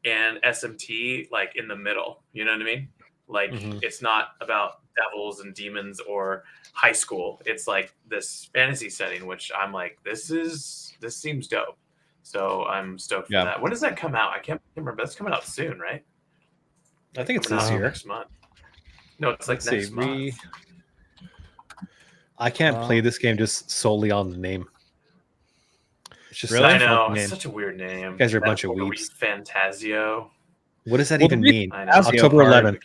and SMT, like in the middle. You know what I mean? Like it's not about devils and demons or high school. It's like this fantasy setting, which I'm like, this seems dope. So I'm stoked for that. When does that come out? I can't remember. That's coming out soon, right? I think it's this year. Next month. No, it's like next month. I can't play this game just solely on the name. It's just I know. It's such a weird name. You guys are a bunch of weeps. Fantazio. What does that even mean? October 11th.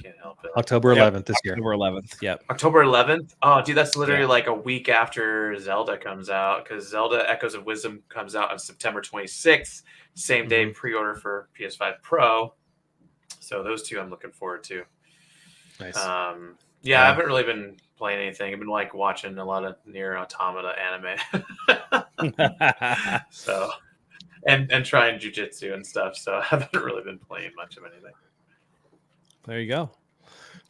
October 11th this year. October 11th. Yep. October 11th. Oh, dude, that's literally like a week after Zelda comes out, because Zelda Echoes of Wisdom comes out on September 26th, same day pre-order for PS5 Pro. So those two I'm looking forward to. Nice. I haven't really been playing anything. I've been like watching a lot of Nier Automata anime. So. And trying jujitsu and stuff, so I haven't really been playing much of anything. There you go.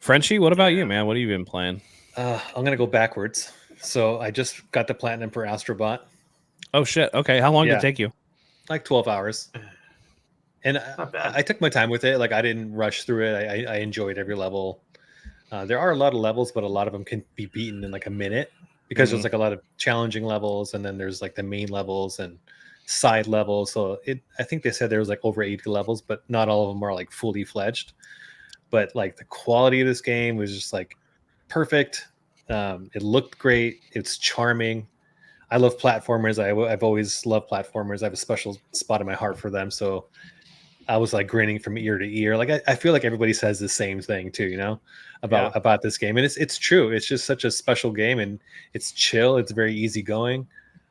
Frenchie, what about you, man? What have you been playing? I'm going to go backwards. So I just got the platinum for Astro Bot. Oh shit. Okay. How long did it take you? Like 12 hours. And I took my time with it. Like I didn't rush through it. I enjoyed every level. There are a lot of levels, but a lot of them can be beaten in like a minute because there's like a lot of challenging levels, and then there's like the main levels and side levels. So I think they said there was like over 80 levels, but not all of them are like fully fledged. But like the quality of this game was just like perfect. It looked great. It's charming. I love platformers. I've always loved platformers. I have a special spot in my heart for them. So I was like grinning from ear to ear. Like I feel like everybody says the same thing too, you know, about this game. And it's true. It's just such a special game, and it's chill. It's very easygoing.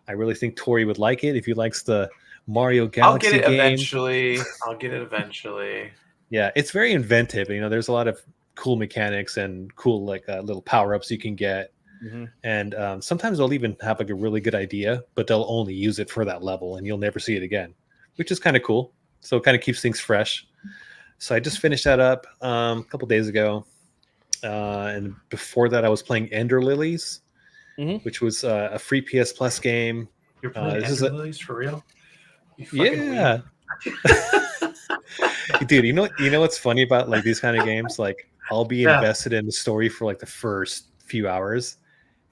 I really think Tori would like it if he likes the Mario Galaxy game. I'll get it eventually. Yeah, it's very inventive. You know, there's a lot of cool mechanics and cool like little power-ups you can get. And sometimes they'll even have like a really good idea, but they'll only use it for that level and you'll never see it again, which is kind of cool. So it kind of keeps things fresh. So I just finished that up a couple days ago. And before that, I was playing Ender Lilies, which was a free PS Plus game. You're playing Ender Lilies for real? Yeah. Dude, you know what's funny about like these kind of games? Like I'll be invested in the story for like the first few hours,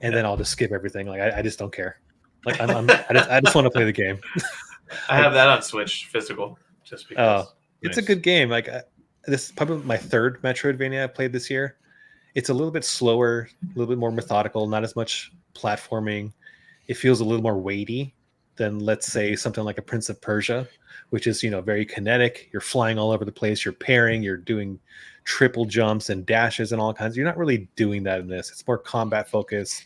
and then I'll just skip everything. Like I just don't care. Like I just want to play the game. I have that on Switch physical, just because. It's a good game. Like this is probably my third Metroidvania I played this year. It's a little bit slower, a little bit more methodical, not as much platforming. It feels a little more weighty than, let's say, something like a Prince of Persia, which is, very kinetic. You're flying all over the place. You're parrying. You're doing triple jumps and dashes and all kinds. You're not really doing that in this. It's more combat focused,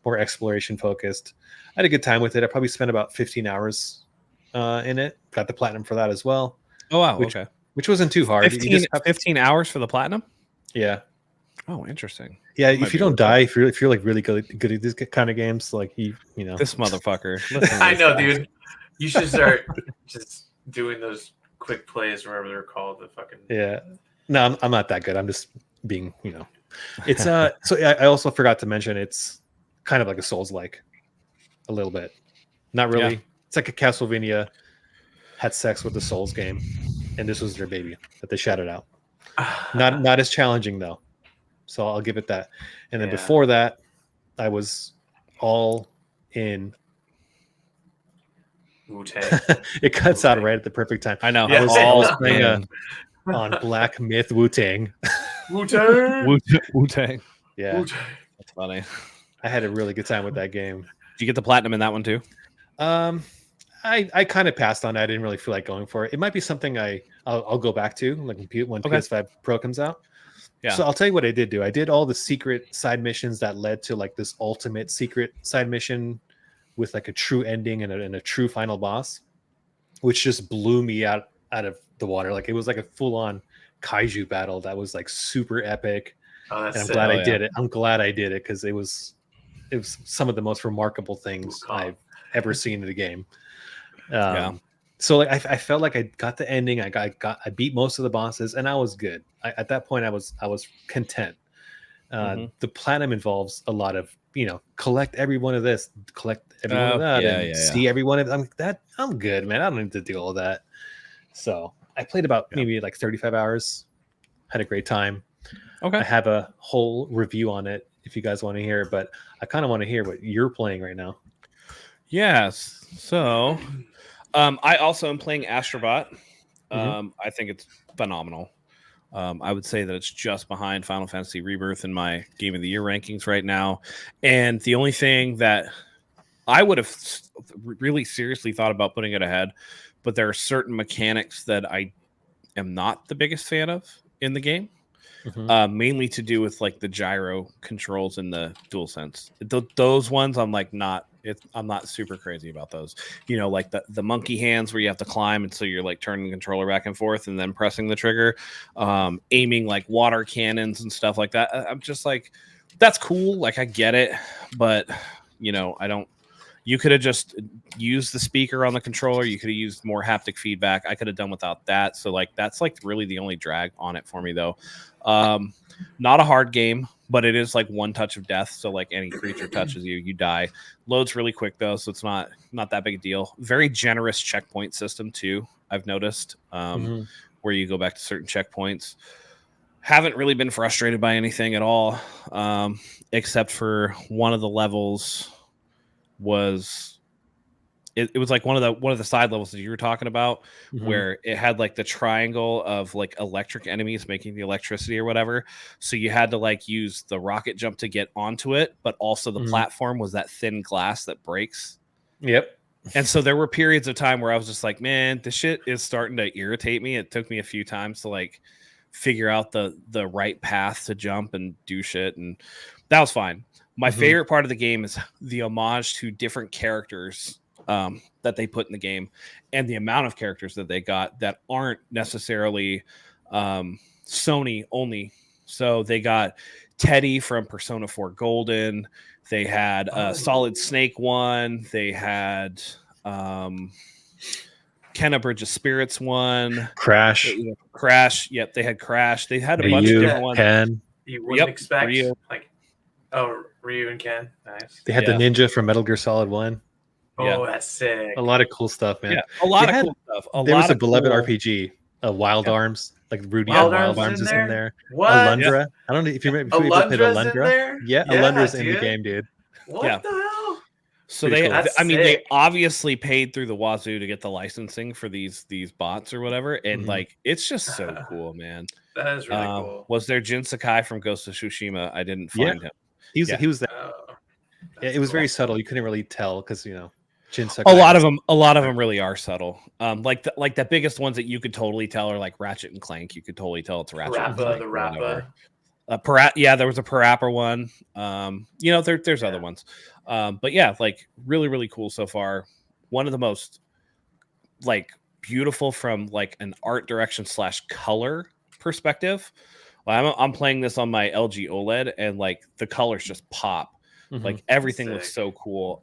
more exploration focused. I had a good time with it. I probably spent about 15 hours in it. Got the platinum for that as well. Oh, wow. Okay. Which wasn't too hard. 15 hours for the platinum? Yeah. Oh, interesting. Yeah, if you don't die, if you're like really good at these kind of games, like you know this motherfucker. I know, dude. You should start just doing those quick plays, whatever they're called. The fucking No, I'm not that good. I'm just being, It's so I also forgot to mention it's kind of like a Souls-like, a little bit. Not really. Yeah. It's like a Castlevania had sex with the Souls game, and this was their baby that they shouted out. Not as challenging though. So I'll give it that. And then before that, I was all in Wu-Tang. It cuts out right at the perfect time. I know. I was all playing on Black Myth Wukong. Wu-Tang. Yeah. Wu-Tang. That's funny. I had a really good time with that game. Did you get the platinum in that one too? I kind of passed on it. I didn't really feel like going for it. It might be something I'll go back to like when PS5 Pro comes out. Yeah. So I'll tell you what I did do. I did all the secret side missions that led to like this ultimate secret side mission with like a true ending and a true final boss, which just blew me out of the water. Like it was like a full on kaiju battle that was like super epic. Oh, and I'm glad I did it. I'm glad I did it because it was some of the most remarkable things I've ever seen in a game. So like I felt like I got the ending. I beat most of the bosses, and I was good. At that point, I was content. The platinum involves a lot of collect every one of this, collect every one of that, see every one of that. I'm good, man. I don't need to do all that. So I played about maybe like 35 hours. Had a great time. Okay, I have a whole review on it if you guys want to hear, but I kind of want to hear what you're playing right now. Yes. So. I also am playing Astro Bot. I think it's phenomenal. I would say that it's just behind Final Fantasy Rebirth in my Game of the Year rankings right now. And the only thing that I would have really seriously thought about putting it ahead, but there are certain mechanics that I am not the biggest fan of in the game. Mainly to do with like the gyro controls in the DualSense. Those ones I'm like I'm not super crazy about those. Like the monkey hands where you have to climb, and so you're like turning the controller back and forth and then pressing the trigger, aiming like water cannons and stuff like that. I'm just like, that's cool. Like I get it, but I don't. You could have just used the speaker on the controller. You could have used more haptic feedback. I could have done without that. So like that's like really the only drag on it for me though. Not a hard game, but it is like one touch of death. So like any creature touches you, you die. Loads really quick though, so it's not that big a deal. Very generous checkpoint system too. I've noticed where you go back to certain checkpoints. Haven't really been frustrated by anything at all, except for one of the levels was it was like one of the side levels that you were talking about, where it had like the triangle of like electric enemies making the electricity or whatever. So you had to like use the rocket jump to get onto it, but also the platform was that thin glass that breaks. Yep. And so there were periods of time where I was just like, man, this shit is starting to irritate me. It took me a few times to like figure out the right path to jump and do shit, and that was fine. My favorite part of the game is the homage to different characters that they put in the game, and the amount of characters that they got that aren't necessarily Sony only. So they got Teddy from Persona 4 Golden. They had Solid Snake one. They had Kenna Bridge of Spirits one. Crash. Crash. Yep, they had Crash. They had a bunch of different ones. Ken. You wouldn't expect like Ryu and Ken. Nice. They had the ninja from Metal Gear Solid 1. Oh, that's sick. A lot of cool stuff, man. Yeah, a lot of cool stuff. There was a beloved RPG, Wild Arms, like Rudy and Wild Arms is in there. What? Alundra. Yeah. I don't know if you remember played Alundra. Yeah, Alundra's in the game, dude. What the hell? So Pretty they, cool. I mean, they obviously paid through the wazoo to get the licensing for these bots or whatever, and like it's just so cool, man. That is really cool. Was there Jin Sakai from Ghost of Tsushima? I didn't find him. He was there. It was very subtle. You couldn't really tell because Jin Sakai. A lot of them really are subtle. Like the biggest ones that you could totally tell are like Ratchet and Clank. You could totally tell it's Ratchet and Clank. The Rappa. There was a Parappa one. There's other ones. But yeah, like really, really cool so far. One of the most like beautiful from like an art direction / color perspective. I'm playing this on my LG OLED, and like the colors just pop. Like everything looks so cool.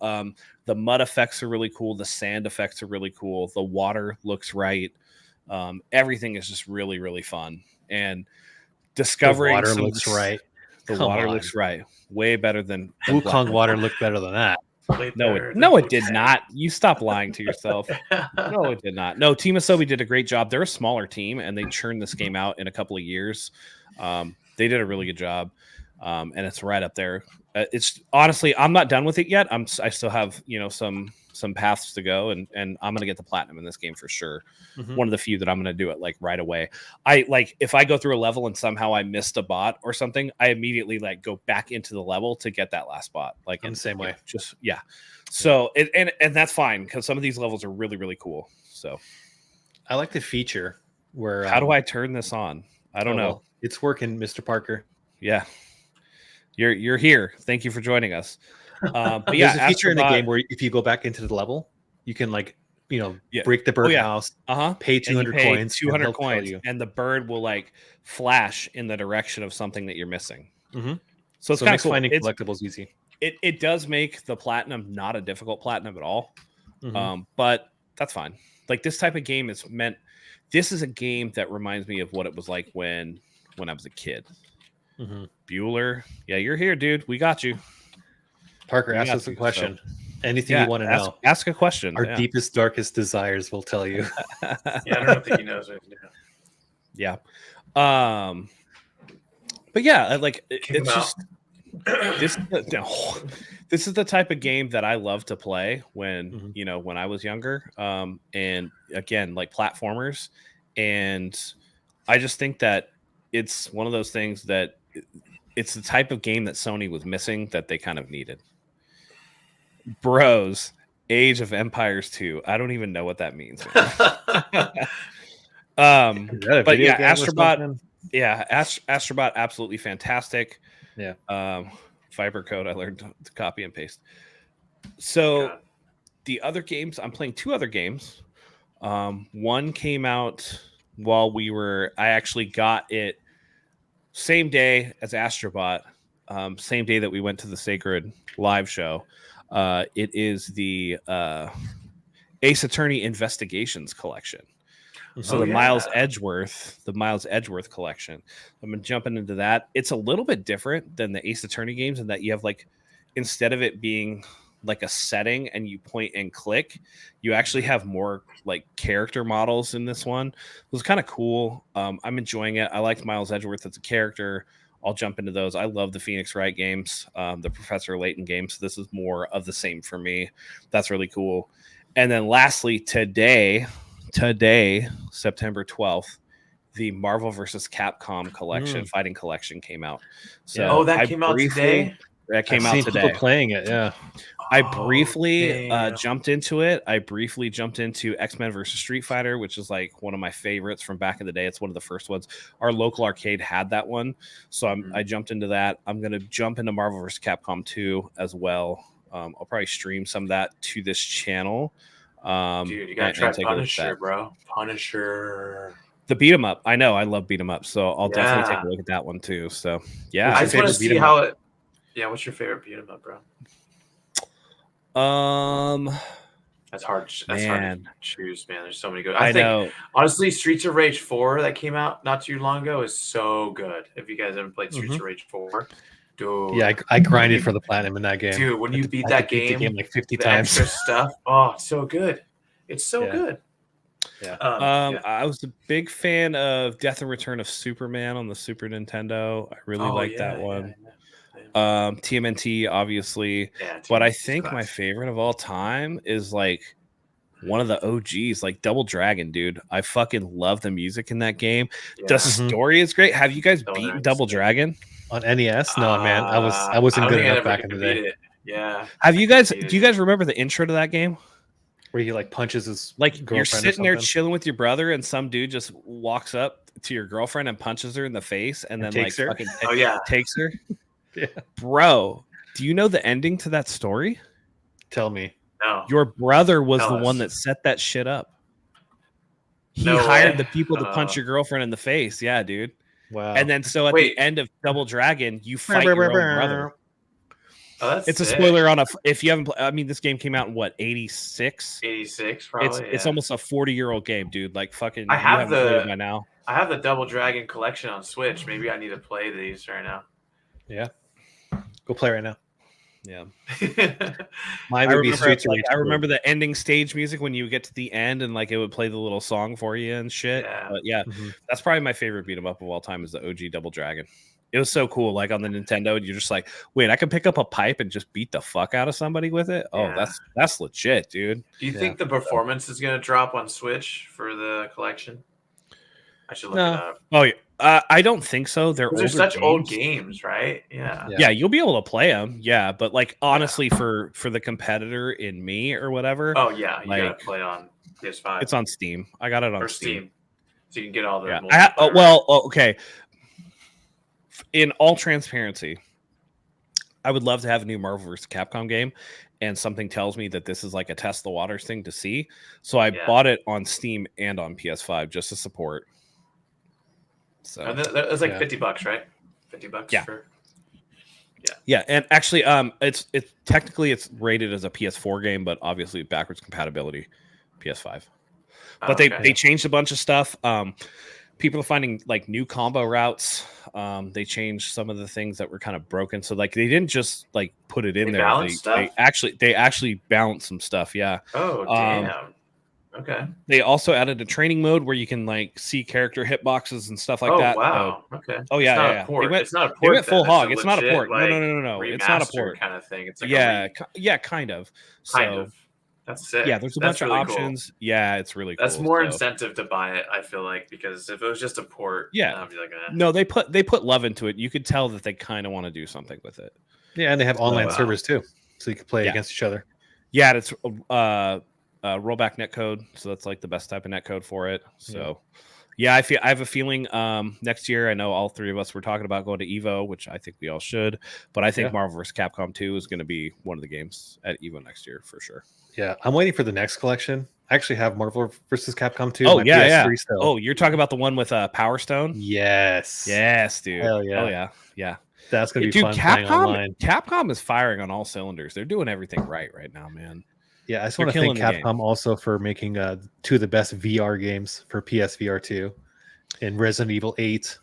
The mud effects are really cool. The sand effects are really cool. The water looks right. Everything is just really, really fun. And discovering the water looks right. The water looks right. Way better than Wukong water looked better than that. No, it did not. You stop lying to yourself. No, it did not. No, Team Asobi did a great job. They're a smaller team, and they churned this game out in a couple of years. They did a really good job, and it's right up there. It's honestly, I'm not done with it yet. I still have some paths to go, and I'm gonna get the platinum in this game for sure. One of the few that I'm gonna do it like right away. If I go through a level and somehow I missed a bot or something, I immediately like go back into the level to get that last bot. Like in the same way. So and that's fine because some of these levels are really, really cool. So I like the feature where how do I turn this on? I don't know. Well, it's working, Mr. Parker. Yeah. You're here. Thank you for joining us. But there's a feature in the game where if you go back into the level, you can break the birdhouse, pay 200 coins, 200 coins, and the bird will like flash in the direction of something that you're missing. So it's kind of cool. Finding collectibles easy. It does make the platinum not a difficult platinum at all, but that's fine. Like this type of game is meant. This is a game that reminds me of what it was like when I was a kid. Bueller, yeah, you're here, dude. We got you. Parker, ask us a question. Anything you want to know. Ask a question. Our deepest, darkest desires will tell you. I don't think he knows it. Yeah. But yeah, like it's just this is the type of game that I love to play when when I was younger. And again, like platformers, and I just think that it's one of those things that it's the type of game that Sony was missing that they kind of needed. Bros, Age of Empires 2. I don't even know what that means. But yeah, Astro Bot. Yeah, Astro Bot, absolutely fantastic. Yeah. Fiber code I learned to copy and paste. So the other games, I'm playing 2 other games. One came out while I actually got it same day as Astro Bot, same day that we went to the Sacred live show. It is the Ace Attorney Investigations collection. So the Miles Edgeworth collection. I'm jumping into that. It's a little bit different than the Ace Attorney games in that you have like, instead of it being like a setting and you point and click, you actually have more like character models in this one. It was kind of cool. I'm enjoying it. I liked Miles Edgeworth as a character. I'll jump into those. I love the Phoenix Wright games, the Professor Layton games. So this is more of the same for me. That's really cool. And then lastly, today, September 12th, the Marvel vs. Capcom collection, fighting collection came out. So that came out today? That came out today. People playing it, yeah. I briefly jumped into it. I briefly jumped into X-Men versus Street Fighter, which is like one of my favorites from back in the day. It's one of the first ones. Our local arcade had that one. So I jumped into that. I'm going to jump into Marvel vs. Capcom 2 as well. I'll probably stream some of that to this channel. Dude, you gotta try Punisher, bro. Punisher. The beat 'em up. I know. I love beat 'em up. So I'll definitely take a look at that one too. So yeah. I just want to see how it. Yeah, what's your favorite beat 'em up, bro? That's hard. That's hard to choose, man. There's so many good. I think honestly, Streets of Rage 4 that came out not too long ago is so good. If you guys haven't played Streets of Rage 4, dude. Yeah, I grinded for the platinum in that game. Dude, when you beat that game like 50 times, extra stuff. Oh, it's so good. It's so good. Yeah. I was a big fan of Death and Return of Superman on the Super Nintendo. I really liked that one. TMNT, obviously. But I think my favorite of all time is like one of the OGs, like Double Dragon, dude. I fucking love the music in that game. The story is great. Have you guys beaten Double Dragon? On NES? No, man. I wasn't good enough back in the day. Yeah. Have you guys? Do you guys remember the intro to that game? Where he like punches his you're sitting there chilling with your brother, and some dude just walks up to your girlfriend and punches her in the face, and then like fucking takes her. Yeah, bro. Do you know the ending to that story? Tell me. No. Your brother was the one that set that shit up. He hired the people to punch your girlfriend in the face. Yeah, dude. Wow. And then so at the end of Double Dragon, you fight your own brother. Oh, it's a spoiler on if you haven't I mean, this game came out in what, 86? 86, probably. It's almost a 40-year-old game, dude. Like fucking I have by now. I have the Double Dragon collection on Switch. Maybe I need to play these right now. Yeah. Go play right now. Yeah. I remember the ending stage music when you get to the end and like it would play the little song for you and shit. Yeah. But yeah, that's probably my favorite beat 'em up of all time is the OG Double Dragon. It was so cool. Like on the Nintendo, and you're just like, wait, I can pick up a pipe and just beat the fuck out of somebody with it. Oh, that's legit, dude. Do you think the performance is going to drop on Switch for the collection? I should look it up. Oh yeah. I don't think so. They're such old games, right? Yeah, you'll be able to play them. Yeah, but like honestly, for the competitor in me or whatever. Oh yeah, you gotta play on PS5. It's on Steam. I got it on Steam, so you can get all the. Okay. In all transparency, I would love to have a new Marvel vs. Capcom game, and something tells me that this is like a test the waters thing to see. So I bought it on Steam and on PS5 just to support. So it's like $50, right? $50. Yeah. Yeah, and actually, it's technically it's rated as a PS4 game, but obviously backwards compatibility, PS5. But they changed a bunch of stuff. People are finding like new combo routes. They changed some of the things that were kind of broken. So like they didn't just like put it in there. They actually balanced some stuff. Yeah. Oh damn. Okay. They also added a training mode where you can like see character hitboxes and stuff like that. Oh wow. Okay. Oh yeah. It's not a port. They went full hog. It's not a port. No. It's not a port kind of thing. It's like kind of. Kind of. That's sick. Yeah, there's a bunch of options. Cool. Yeah, it's really cool. That's more incentive to buy it, I feel like, because if it was just a port, I'd be like, No, they put love into it. You could tell that they kind of want to do something with it. Yeah, and they have online servers too, so you can play against each other. Yeah, it's rollback netcode, so that's like the best type of netcode for it. So I have a feeling next year, I know all three of us were talking about going to Evo, which I think we all should, but I think Marvel vs. Capcom 2 is going to be one of the games at Evo next year for sure. Yeah, I'm waiting for the next collection. I actually have Marvel vs. Capcom 2. Oh, PS3 still. Oh, you're talking about the one with Power Stone? Yes. Yes, dude. Hell yeah. Oh, yeah. Yeah. That's gonna be fun playing online. Capcom is firing on all cylinders. They're doing everything right now, man. Yeah, I just want to thank Capcom also for making two of the best VR games for PSVR 2 in Resident Evil 8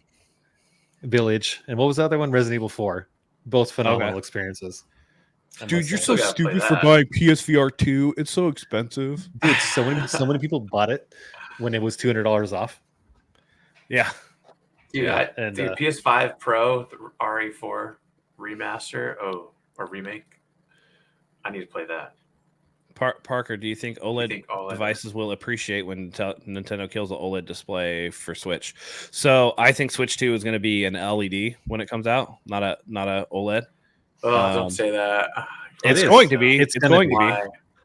Village, and what was the other one? Resident Evil 4. Both phenomenal experiences. Dude, you're so stupid for buying PSVR 2. It's so expensive. Dude, so many people bought it when it was $200 off. Yeah. Dude, PS5 Pro, the RE4 remaster, or remake. I need to play that. Parker, do you think OLED devices will appreciate when Nintendo kills the OLED display for Switch? So I think Switch 2 is going to be an LED when it comes out, not a OLED. Oh, don't say that. It's going to be. It's going to be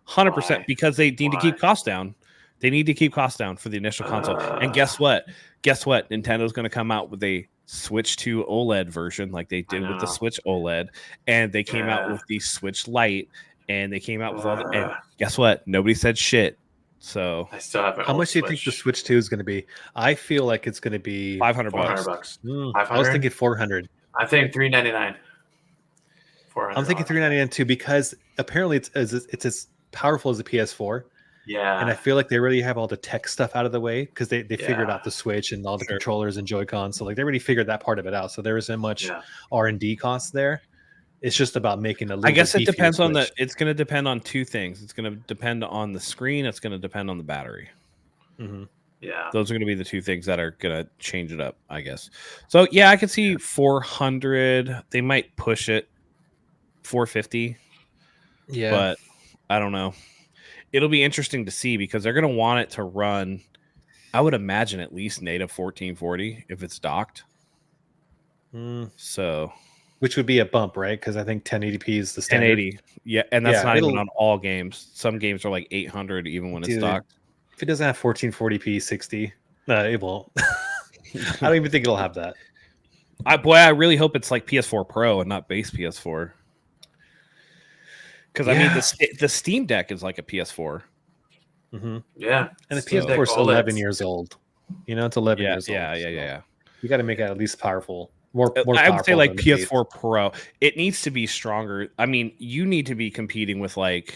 100% because they need to keep costs down. They need to keep costs down for the initial console. And guess what? Nintendo's going to come out with a Switch 2 OLED version like they did with the Switch OLED. And they came out with the Switch Lite. And they came out with all the. And guess what? Nobody said shit. So I still have. How much do you think the Switch 2 is going to be? I feel like it's going to be $500. $500. I was thinking $400. I think $399. $400. I'm thinking $399 too because apparently it's as powerful as the PS4. Yeah, and I feel like they really have all the tech stuff out of the way because they figured out the Switch and all the controllers and Joy-Cons. So like they already figured that part of it out. So there isn't much R&D costs there. It's just about making a little. I guess it depends on it's going to depend on two things. It's going to depend on the screen. It's going to depend on the battery. Mm-hmm. Yeah, those are going to be the two things that are going to change it up, I guess. So yeah, I can see 400. They might push it 450. Yeah, but I don't know. It'll be interesting to see because they're going to want it to run. I would imagine at least native 1440 if it's docked. So. Which would be a bump, right? Because I think 1080p is the standard. 1080, yeah, and that's not even on all games. Some games are like 800 even when it's docked. If it doesn't have 1440p 60, it won't. I don't even think it'll have that. I really hope it's like PS4 Pro and not base PS4. Because I mean, the Steam Deck is like a PS4. Mm-hmm. Yeah, and the PS4 is 11 years old. You know, it's 11 years old. Yeah. You got to make it at least powerful. More I would say like PS4 Pro. It needs to be stronger. I mean, you need to be competing with like.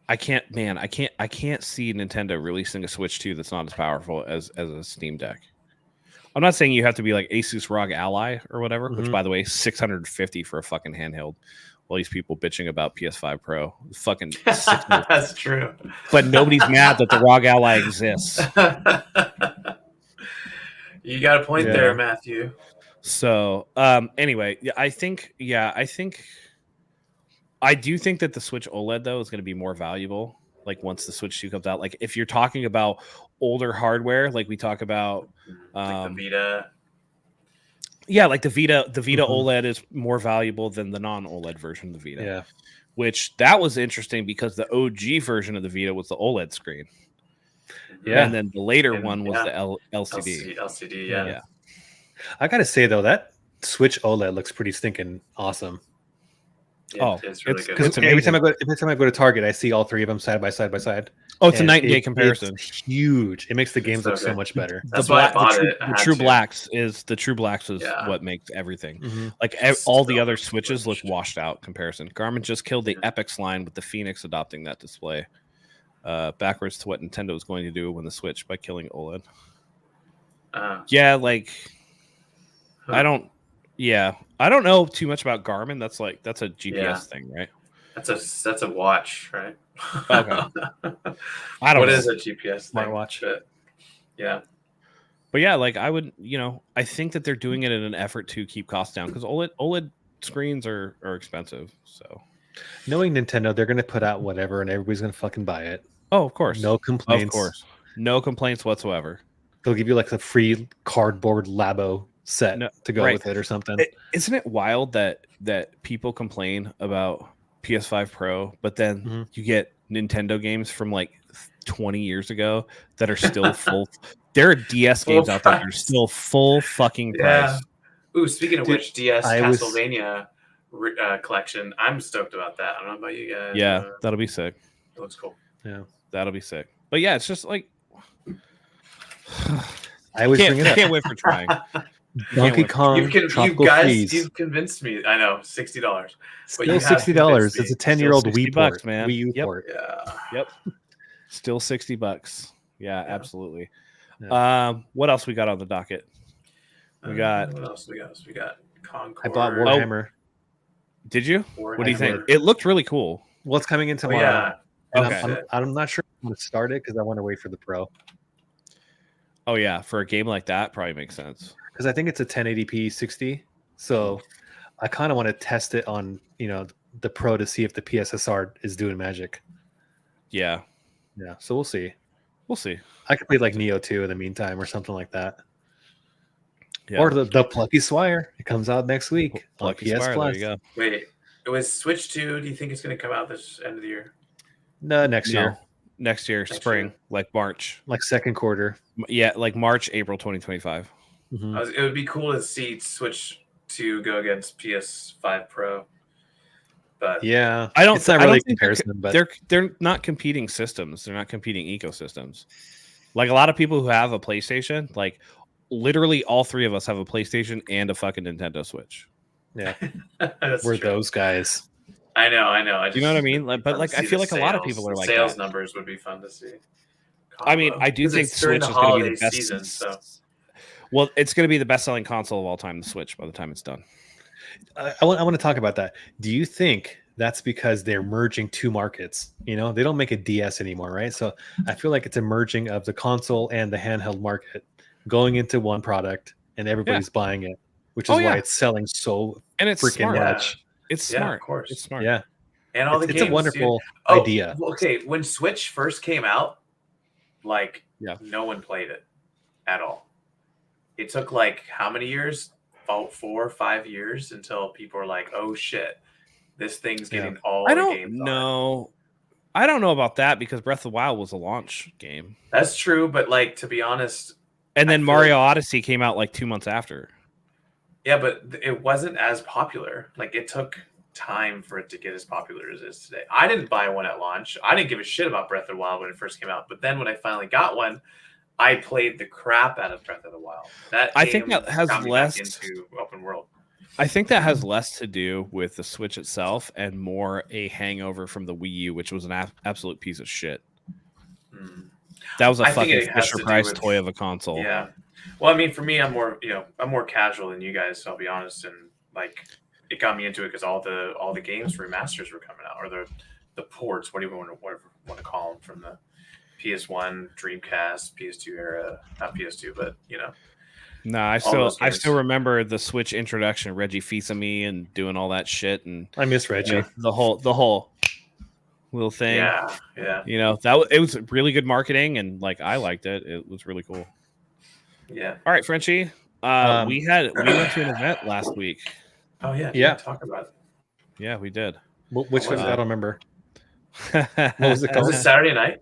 I can't see Nintendo releasing a Switch 2 that's not as powerful as a Steam Deck. I'm not saying you have to be like Asus ROG Ally or whatever, which by the way, $650 for a fucking handheld. All these people bitching about PS5 Pro, fucking. That's true. But nobody's mad that the ROG Ally exists. You got a point there, Matthew. So, anyway, I do think that the Switch OLED though is going to be more valuable. Like once the Switch 2 comes out, like if you're talking about older hardware, like we talk about, like the Vita. Yeah, like the Vita OLED is more valuable than the non-OLED version of the Vita. Yeah, which that was interesting because the OG version of the Vita was the OLED screen. Yeah, and then the later one was the LCD. LCD, yeah. I gotta say though, that Switch OLED looks pretty stinking awesome. Yeah, it's really good. Because every time I go to Target, I see all three of them side by side by side. Oh, it's a night and day comparison. It's huge. It makes the games look so much better. That's why I bought it. The True Blacks is what makes everything. Mm-hmm. Like all the other Switches look washed out comparison. Garmin just killed the Epix line with the Phoenix adopting that display. Backwards to what Nintendo was going to do when the Switch by killing OLED. I don't know too much about Garmin. That's a GPS thing, right? That's a watch, right? Okay. I don't know. What is a GPS smartwatch? But yeah, like I would, I think that they're doing it in an effort to keep costs down because OLED screens are expensive. So knowing Nintendo, they're going to put out whatever and everybody's going to fucking buy it. Oh, of course. No complaints. Of course. No complaints whatsoever. They'll give you like a free cardboard Labo set to go with it or something. Isn't it wild that people complain about PS5 Pro, but then you get Nintendo games from like 20 years ago that are still full. There are DS games out there that are still full fucking price. Ooh, speaking of which, DS Castlevania collection, I'm stoked about that. I don't know about you guys. Yeah, that'll be sick. It looks cool. Yeah, that'll be sick. But yeah, it's just like I always bring it up. Can't wait for trying. Donkey Kong Tropical Freeze. You've convinced me. I know, $60. Still $60. It's a 10-year-old Wii bucks, port, man. Wii U Yep. port. Yeah. Yep. Still $60. Yeah, absolutely. Yeah. What else we got on the docket? We got. What else we got? We got Concord. I bought Warhammer. Did you? Warhammer. What do you think? It looked really cool. Well, it's coming in tomorrow. Yeah. And Okay. I'm not sure I'm going to start it because I want to wait for the Pro. Oh yeah, for a game like that, probably makes sense. Because I think it's a 1080p 60. So I kind of want to test it on, the Pro to see if the PSSR is doing magic. Yeah. Yeah. So we'll see. We'll see. I could play like Neo 2 in the meantime or something like that. Yeah. Or the Plucky Swire. It comes out next week on Plucky PS Spire, Plus. there you go. Wait, it was Switch 2. Do you think it's going to come out this end of the year? No, next year. Next year, spring, like March. Like second quarter. Yeah, like March, April 2025. Mm-hmm. It would be cool to see Switch 2 go against PS5 Pro. But yeah, I don't. It's not really a comparison, but they're not competing systems. They're not competing ecosystems. Like a lot of people who have a PlayStation, like literally all three of us have a PlayStation and a fucking Nintendo Switch. Yeah, we're those guys. I know. You know what I mean? Like, but like, I feel like a lot of people are like sales that. numbers would be fun to see. I mean, I do think Switch is going to be the best season. So, well, it's going to be the best-selling console of all time. The Switch, by the time it's done. I want to talk about that. Do you think that's because they're merging two markets? They don't make a DS anymore, right? So I feel like it's a merging of the console and the handheld market going into one product, and everybody's buying it, which is why it's selling so and it's freaking much. It's smart. Of course. It's smart. Yeah. And all the games, it's a wonderful idea. Okay, when Switch first came out, no one played it at all. It took how many years? About 4 or 5 years until people were like, "Oh shit, this thing's getting all the games." I don't know about that because Breath of the Wild was a launch game. That's true, but to be honest, and then Mario Odyssey came out 2 months after. Yeah, but it wasn't as popular. It took time for it to get as popular as it is today. I didn't buy one at launch. I didn't give a shit about Breath of the Wild when it first came out. But then when I finally got one, I played the crap out of Breath of the Wild. I think that has less into open world. I think that has less to do with the Switch itself and more a hangover from the Wii U, which was an absolute piece of shit. That was a fucking Fisher Price toy of a console. Yeah. Well, I mean, for me, I'm more casual than you guys, so I'll be honest. And it got me into it because all the games remasters were coming out, or the ports, whatever you want to call them, from the PS1, Dreamcast, PS2 era, not PS2, but No, I still remember the Switch introduction, Reggie Fils-Aimé and doing all that shit, and I miss Reggie. The whole little thing. Yeah. It was really good marketing, and I liked it. It was really cool. Yeah. All right, Frenchie. We went to an event last week. Oh yeah. Talk about it. Yeah, we did. Which one? I don't remember. What was it called? Was it Saturday night?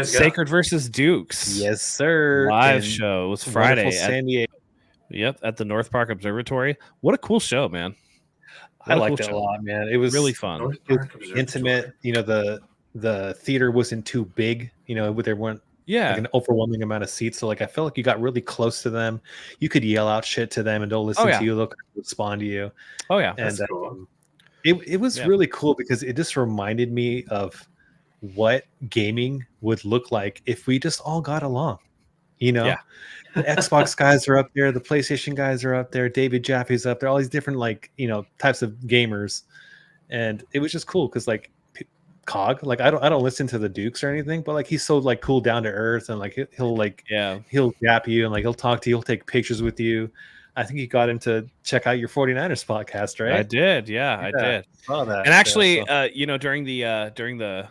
Sacred versus Dukes. Yes, sir. Live show. It was Friday. San Diego. Yep, at the North Park Observatory. What a cool show, man. I liked it a lot, man. It was really fun. It was intimate. The theater wasn't too big. There weren't an overwhelming amount of seats. So I felt like you got really close to them. You could yell out shit to them and they'll listen to you. They'll respond to you. Oh yeah, and that's cool. It was really cool because it just reminded me of what gaming would look like if we just all got along. The Xbox guys are up there, the PlayStation guys are up there, David Jaffe's up there, all these different types of gamers, and it was just cool because Cog, I don't listen to the Dukes or anything, but he's so cool, down to earth, and he'll gap you and he'll talk to you, he'll take pictures with you. I think he got him to check out your 49ers podcast, right? I did, I did. Saw that. And actually, during the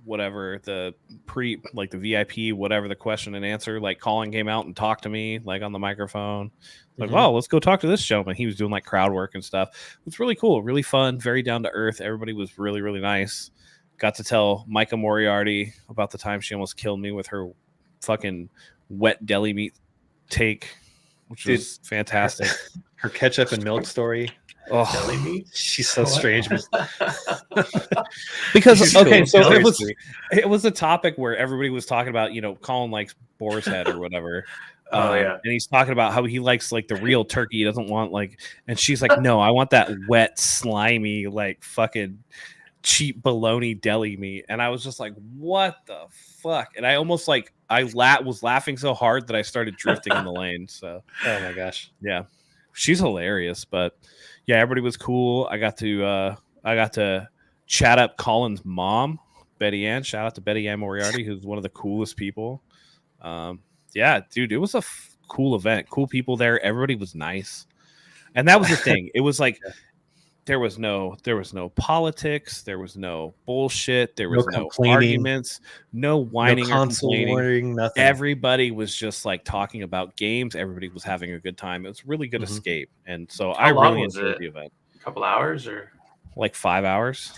whatever, the pre, the VIP, whatever the question and answer, Colin came out and talked to me on the microphone. Wow, let's go talk to this gentleman. He was doing crowd work and stuff. It was really cool, really fun, very down to earth. Everybody was really, really nice. Got to tell Micah Moriarty about the time she almost killed me with her fucking wet deli meat take, which was fantastic. Her ketchup and milk story. Oh, deli meat? She's so strange. Because so it was a topic where everybody was talking about, Colin likes boar's head or whatever. yeah. And he's talking about how he likes like the real turkey. He doesn't want like, and she's like, no, I want that wet, slimy, like fucking cheap bologna deli meat. And I was just like, what the fuck? And I almost like, was laughing so hard that I started drifting in the lane. So, oh my gosh. Yeah. She's hilarious, but yeah, everybody was cool. I got to chat up Colin's mom, Betty Ann. Shout out to Betty Ann Moriarty, who's one of the coolest people. Yeah, dude, it was a cool event. Cool people there. Everybody was nice, and that was the thing. It was like there was no politics. There was no bullshit. There was no arguments. No whining or complaining. Nothing. Everybody was just like talking about games. Everybody was having a good time. It was a really good escape, and so I really enjoyed the event. A couple hours or like 5 hours.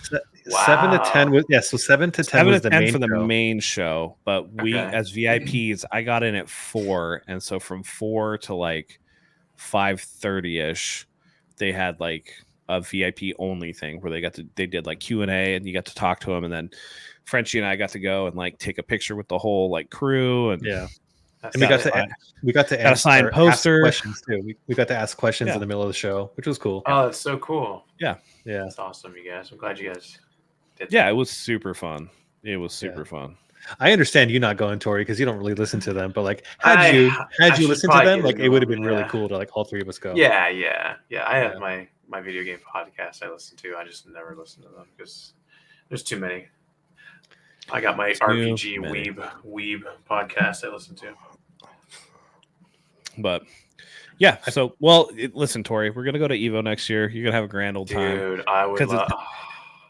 Wow. 7 to 10 was so 7 to 10 7 was to the 10 main for the show. main show, but we as VIPs, I got in at 4, and so from 4 to like 5:30ish, they had like a VIP only thing where they did like Q&A, and you got to talk to them, and then Frenchie and I got to go and like take a picture with the whole like crew, and and we got to sign poster questions too. We got to ask questions in the middle of the show, which was cool. Oh, that's so cool. Yeah, that's awesome, you guys. I'm glad you guys did that. Yeah, it was super fun. It was super fun. I understand you not going, Tori, because you don't really listen to them. But like, had you listened to them, like it would have been really cool to like all three of us go. Yeah. I have my video game podcast I listen to. I just never listen to them because there's too many. I got my RPG Weeb podcast I listen to. But yeah, so listen, Tori, we're gonna go to Evo next year. You're gonna have a grand old time. Dude, I would love.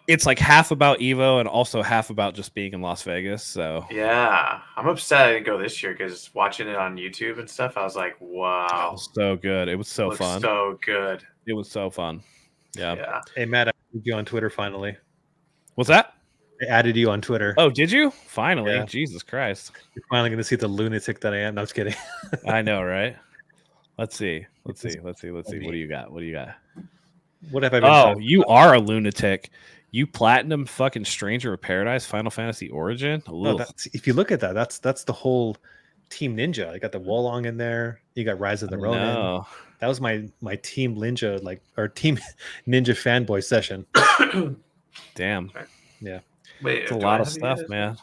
It's like half about Evo and also half about just being in Las Vegas. So yeah, I'm upset I didn't go this year because watching it on YouTube and stuff, I was like, wow, it was so good. It was so fun. So good. It was so fun. Yeah. Hey Matt, I added you on Twitter finally. What's that? I added you on Twitter. Oh, did you? Finally. Yeah. Jesus Christ. You're finally going to see the lunatic that I am. No, I'm just kidding. I know, right? Let's see. What do you got? What have I been talking you about? Are a lunatic. You platinum fucking Stranger of Paradise Final Fantasy Origin? No, if you look at that, that's the whole Team Ninja. I got the Wolong in there. You got Rise of the Ronin. No. That was my Team Ninja, or Team Ninja fanboy session. Damn. Yeah. Wait, it's a lot of stuff, man.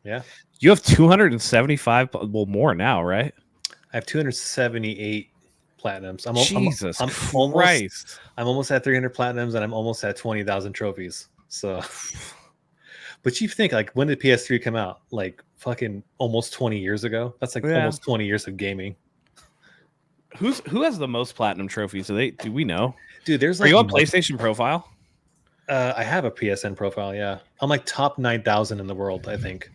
Yeah. You have 275, more now, right? I have 278 platinums. Jesus Christ. I'm almost at 300 platinums, and I'm almost at 20,000 trophies. So, but you think, like, when did PS3 come out? Like fucking almost 20 years ago. That's like almost 20 years of gaming. Who has the most platinum trophies? Do we know? Dude, there's like. Are you on PlayStation profile? I have a PSN profile. Yeah, I'm like top 9,000 in the world, I think.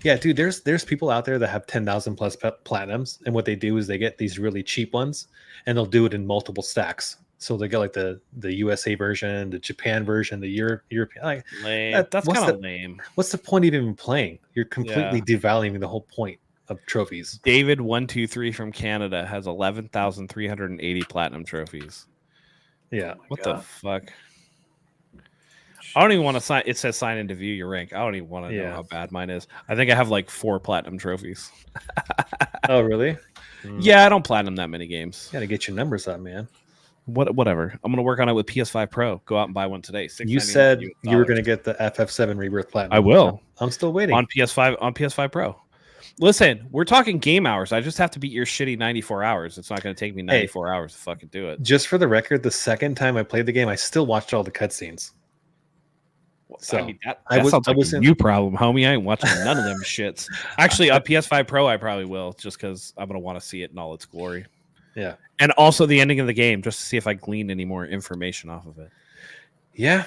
Yeah, dude, there's people out there that have 10,000 plus platinums, and what they do is they get these really cheap ones, and they'll do it in multiple stacks. So they get like the USA version, the Japan version, the European. Like, lame. That's kind of lame. What's the point of even playing? You're completely devaluing the whole point of trophies. David 123 from Canada has 11,380 platinum trophies. Yeah. What the fuck? I don't even want to sign. It says sign in to view your rank. I don't even want to know how bad mine is. I think I have like 4 platinum trophies. Oh, really? Yeah, I don't platinum that many games. Got to get your numbers up, man. Whatever. I'm going to work on it with PS5 Pro. Go out and buy one today. You said you were going to get the FF7 Rebirth Platinum. I will. I'm still waiting. On PS5 Pro. Listen, we're talking game hours. I just have to beat your shitty 94 hours. It's not going to take me 94 hours to fucking do it. Just for the record, the second time I played the game, I still watched all the cutscenes. So I mean, that sounds like a new problem, homie. I ain't watching none of them shits. Actually, on PS5 Pro, I probably will, just because I'm going to want to see it in all its glory. Yeah. And also the ending of the game, just to see if I glean any more information off of it. Yeah.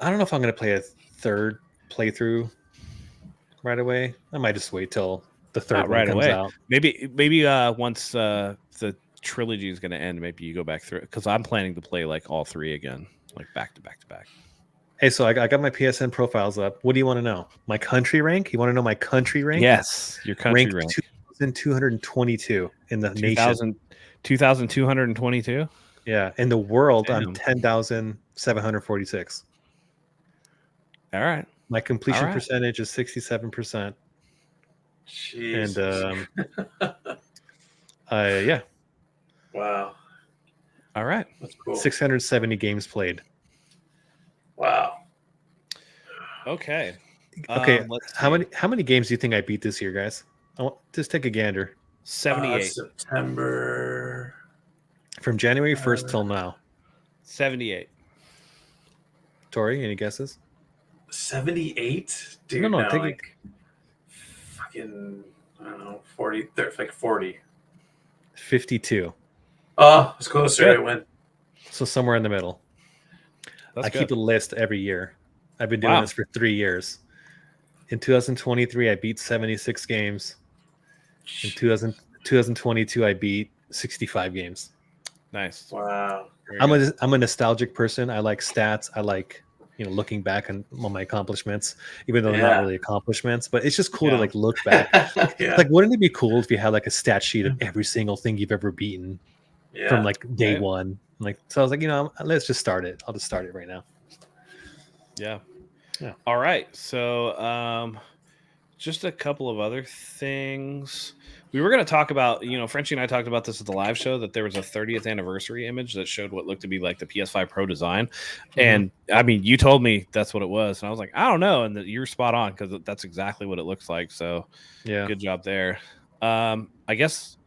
I don't know if I'm going to play a third playthrough right away. I might just wait till the third one comes out. Maybe once the trilogy is going to end, maybe you go back through it, because I'm planning to play like all 3 again, like back to back to back. Hey, so I got my PSN profiles up. What do you want to know? My country rank? You want to know my country rank? Yes, your country rank. 2,222 in the nation. 2,222? Yeah, in the world, I'm 10,746. All right. My completion percentage is 67%. Jesus. And yeah. Wow. All right. That's cool. 670 games played. Wow. Okay. Okay. Let's How see. many games do you think I beat this year, guys? Just take a gander. 78. September. From January 1st till now. 78. Tori, any guesses? 78? Dude, No, no, take like fucking, I don't know, 40, like 40. 52. Oh, it's closer. Good. I went. So somewhere in the middle. That's I good. keep a list every year. I've been doing this for 3 years. In 2023, I beat 76 games. In 2022, I beat 65 games. Nice. Wow. I'm a nostalgic person. I like stats. I like looking back on my accomplishments, even though they're not really accomplishments. But it's just cool to like look back. Yeah. Like, wouldn't it be cool if you had like a stat sheet of every single thing you've ever beaten from like day one? Like, so I was like, let's just start it. I'll just start it right now. Yeah. Yeah. All right. So, just a couple of other things. We were going to talk about, Frenchie and I talked about this at the live show, that there was a 30th anniversary image that showed what looked to be like the PS5 Pro design. Mm-hmm. And I mean, you told me that's what it was. And I was like, I don't know. And you were spot on, because that's exactly what it looks like. So yeah, good job there. I guess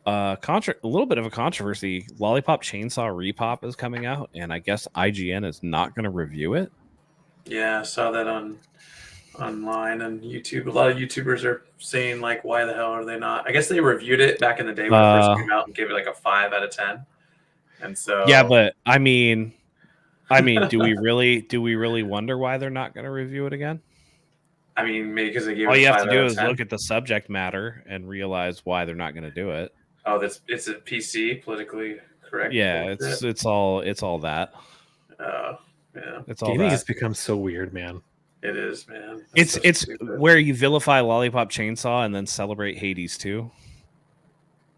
a little bit of a controversy. Lollipop Chainsaw Repop is coming out, and I guess IGN is not going to review it. Yeah, I saw that online and YouTube. A lot of YouTubers are saying, like, why the hell are they not? I guess they reviewed it back in the day when it first came out and gave it like a 5 out of 10. And so yeah, but I mean, do we really wonder why they're not going to review it again? I mean, maybe because they gave all it you a have 5 to do out of is 10. look at the subject matter and realize why they're not going to do it. Oh, it's a PC, politically correct. Yeah, it's all that. Oh, yeah. It's all gaming has become so weird, man. It is, man. It's where you vilify Lollipop Chainsaw and then celebrate Hades too.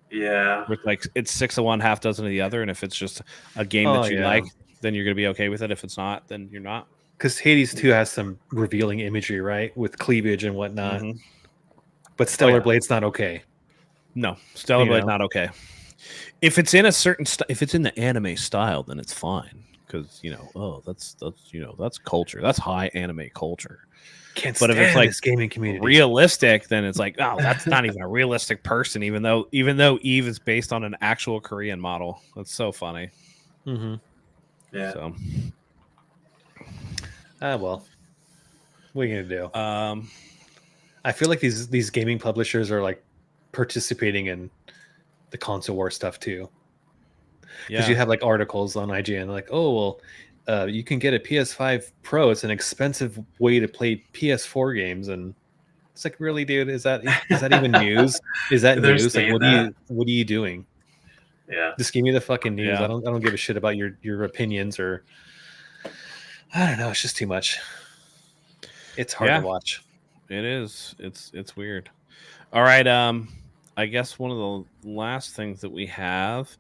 Yeah. With like, it's 6 of one, half dozen of the other, and if it's just a game that you like, then you're gonna be okay with it. If it's not, then you're not. Because Hades 2 has some revealing imagery, right, with cleavage and whatnot. Mm-hmm. But Stellar Blade's not okay. No, Stellar Blade's not okay. If it's in a certain if it's in the anime style, then it's fine. Because that's culture. That's high anime culture. But if it's like this gaming community realistic, then it's like, oh, that's not even a realistic person. Even though Eve is based on an actual Korean model. That's so funny. Mm-hmm. Yeah. So, well, what are you gonna do? I feel like these gaming publishers are like participating in the console war stuff too. Because you have like articles on IGN like, oh well, you can get a PS5 Pro. It's an expensive way to play PS4 games, and it's like, really, dude? Is that even news? Is that news? Like, what are you doing? Yeah, just give me the fucking news. Yeah. I don't give a shit about your opinions, or I don't know. It's just too much. It's hard to watch. It is. It's weird. All right. I guess one of the last things that we have,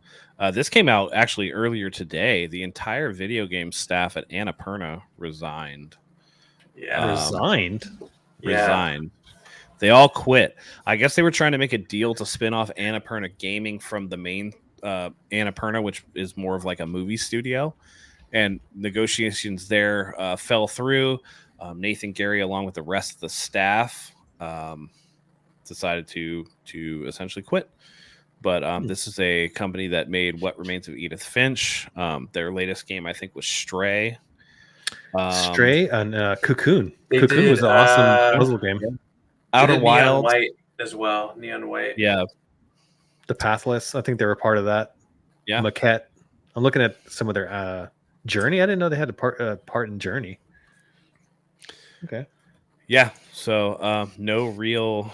this came out actually earlier today. The entire video game staff at Annapurna resigned. Yeah. Resigned? Resigned. They all quit. I guess they were trying to make a deal to spin off Annapurna Gaming from the main Annapurna, which is more of like a movie studio. And negotiations there fell through. Nathan Gary, along with the rest of the staff, decided to essentially quit. But this is a company that made What Remains of Edith Finch. Their latest game, I think, was Stray. Stray and Cocoon. Cocoon was an awesome puzzle game. Outer Wilds, White as well. Neon White. Yeah. The Pathless. I think they were part of that. Yeah. Maquette. I'm looking at some of their Journey. I didn't know they had a part in Journey. Okay. Yeah. So no real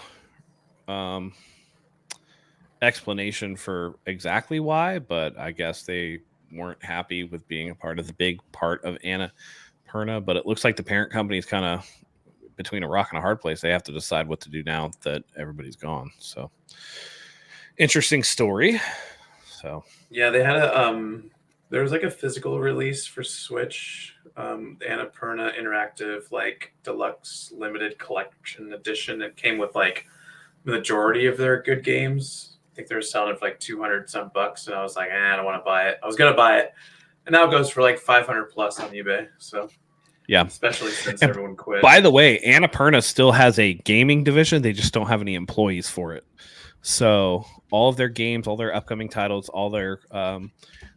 explanation for exactly why, but I guess they weren't happy with being a part of the big part of Annapurna. But it looks like the parent company is kind of between a rock and a hard place. They have to decide what to do now that everybody's gone. So interesting story. So yeah, they had there was like a physical release for Switch, the Annapurna Interactive like deluxe limited collection edition. It came with like majority of their good games. I think they were selling it for like 200 some bucks, and I was like, I don't want to buy it. I was gonna buy it, and now it goes for like 500 plus on eBay. So yeah, especially since everyone quit. By the way, Annapurna still has a gaming division. They just don't have any employees for it. So all of their games, all their upcoming titles, all their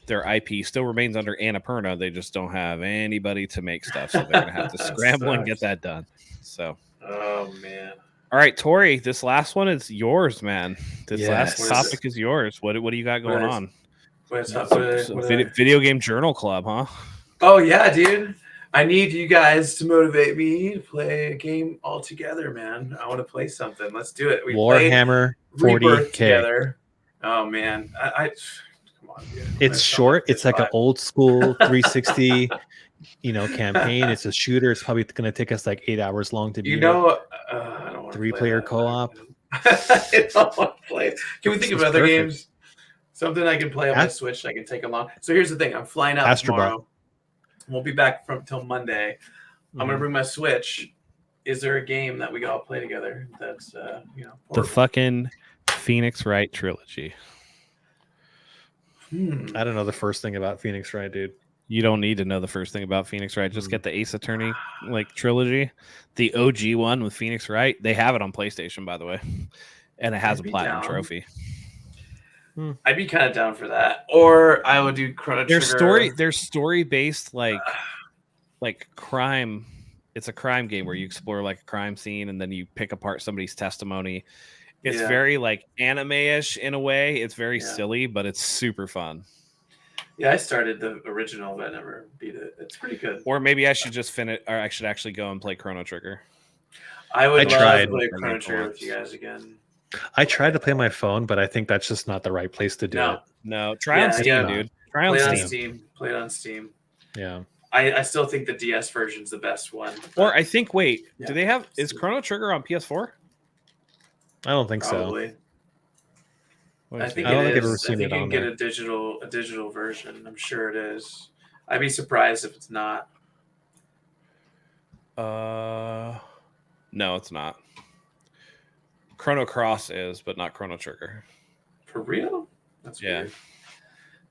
IP still remains under Annapurna. They just don't have anybody to make stuff, so they're gonna have to scramble and get that done. So, oh man. All right, Tori, this last one is yours, man. This last topic is yours. What do you got going on? Video Game Journal Club, huh? Oh yeah, dude. I need you guys to motivate me to play a game all together, man. I want to play something. Let's do it. We Warhammer 40K together. Oh man, I come on, dude. It's short. It's like an old school 360, campaign. It's a shooter. It's probably going to take us like 8 hours long to beat. I don't want 3-player co-op. I don't want to play. Can we think of other games? Something I can play on my Switch. I can take along. So here's the thing. I'm flying out Astro tomorrow. Bot. Won't be back till Monday. I'm gonna bring my Switch. Is there a game that we all play together? That's the fucking Phoenix Wright trilogy. I don't know the first thing about Phoenix Wright, dude. You don't need to know the first thing about Phoenix Wright. Just get the Ace Attorney trilogy, the OG one with Phoenix Wright. They have it on PlayStation, by the way, and it has a platinum trophy. I'd be kind of down for that, or I would do Chrono Trigger. Their story based like crime. It's a crime game where you explore like a crime scene and then you pick apart somebody's testimony. It's very like anime-ish in a way. It's very silly, but it's super fun. Yeah, I started the original, but I never beat it. It's pretty good. Or maybe I should just finish, or I should actually go and play Chrono Trigger. I would love to play Chrono Trigger with you guys again. I tried to play my phone, but I think that's just not the right place to do it. No, try on Steam, dude. Try on Steam. Play it on Steam. Yeah. I still think the DS version's the best one. Or I think, do they have, is Chrono Trigger on PS4? I don't think Probably. so. I think I don't it think I've ever is. seen I think it you on can get there. a digital version. I'm sure it is. I'd be surprised if it's not. No, it's not. Chrono Cross is, but not Chrono Trigger. For real? That's weird.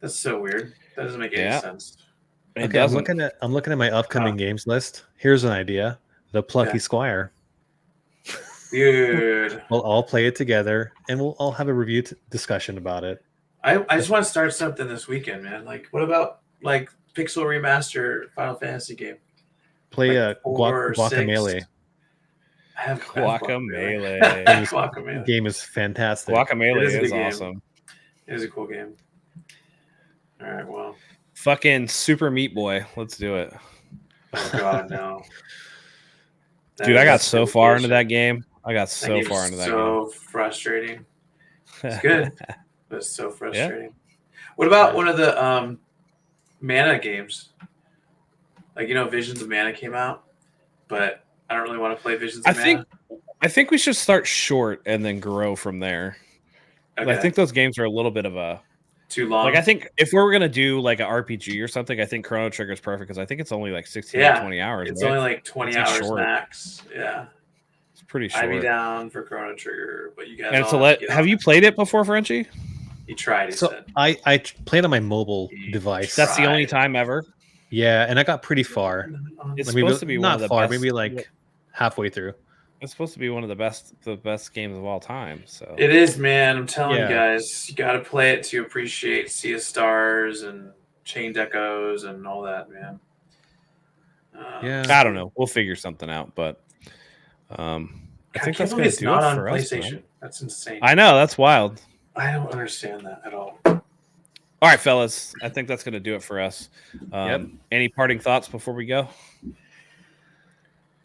That's so weird. That doesn't make any sense. Okay, I'm looking at my upcoming games list. Here's an idea: the Plucky Squire. Dude, we'll all play it together, and we'll all have a review discussion about it. I just want to start something this weekend, man. Like, what about like Pixel Remaster Final Fantasy game? Play a Guacamelee. I have Guacamelee. Guacamelee. Game is fantastic. Guacamelee is awesome. It is a cool game. All right, well. Fucking Super Meat Boy. Let's do it. Oh, God, no. Dude, I got so far into that game. So frustrating. It's good, but it's so frustrating. Yeah. What about one of the Mana games? Like, Visions of Mana came out, but I don't really want to play Visions of Mana. I think we should start short and then grow from there. Okay. I think those games are a little bit of a too long. Like, I think if we were gonna do like an RPG or something, I think Chrono Trigger is perfect because I think it's only like 16 or 20 hours. It's only like 20 hours short. Max. Yeah, it's pretty short. I'd be down for Chrono Trigger, but you guys. And have you played it before, Frenchie? He tried. He said. I played on my mobile device. That's the only time ever. Yeah, and I got pretty far. It's supposed to be not one of the far, best, maybe like halfway through. It's supposed to be one of the best games of all time. So it is, man. I'm telling you guys, you got to play it to appreciate Sea of Stars and Chained Echoes and all that, man. I don't know. We'll figure something out, but I think that's going to do it for us. PlayStation. That's insane. I know, that's wild. I don't understand that at all. All right, fellas. I think that's going to do it for us. Any parting thoughts before we go?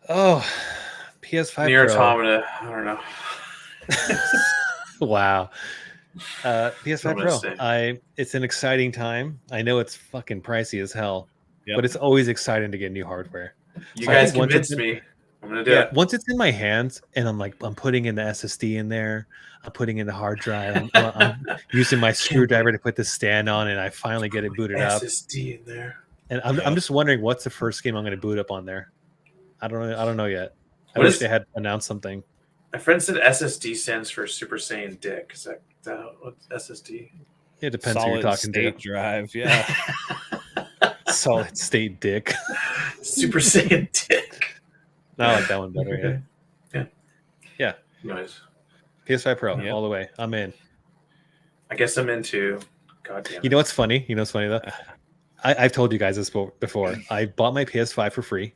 Oh. PS5 Near Pro. Automata. I don't know. Wow. PS5 Pro. It's an exciting time. I know it's fucking pricey as hell, but it's always exciting to get new hardware. You guys convinced me. I'm gonna do it. Once it's in my hands and I'm putting in the SSD in there, I'm putting in the hard drive, I'm using my screwdriver to put the stand on, and I finally get it booted up. SSD in there. And I'm just wondering what's the first game I'm going to boot up on there. I don't know yet. I wish they had announced something. My friend said SSD stands for Super Saiyan Dick. Is that what's SSD? It depends who Solid you're talking state to. drive. Yeah. Solid state dick. Super Saiyan Dick. I like that one better. Okay. Yeah. Nice. PS5 Pro Yep. all the way. I'm in. I guess I'm into. God damn it. You know what's funny? Though? I've told you guys this before. I bought my PS5 for free.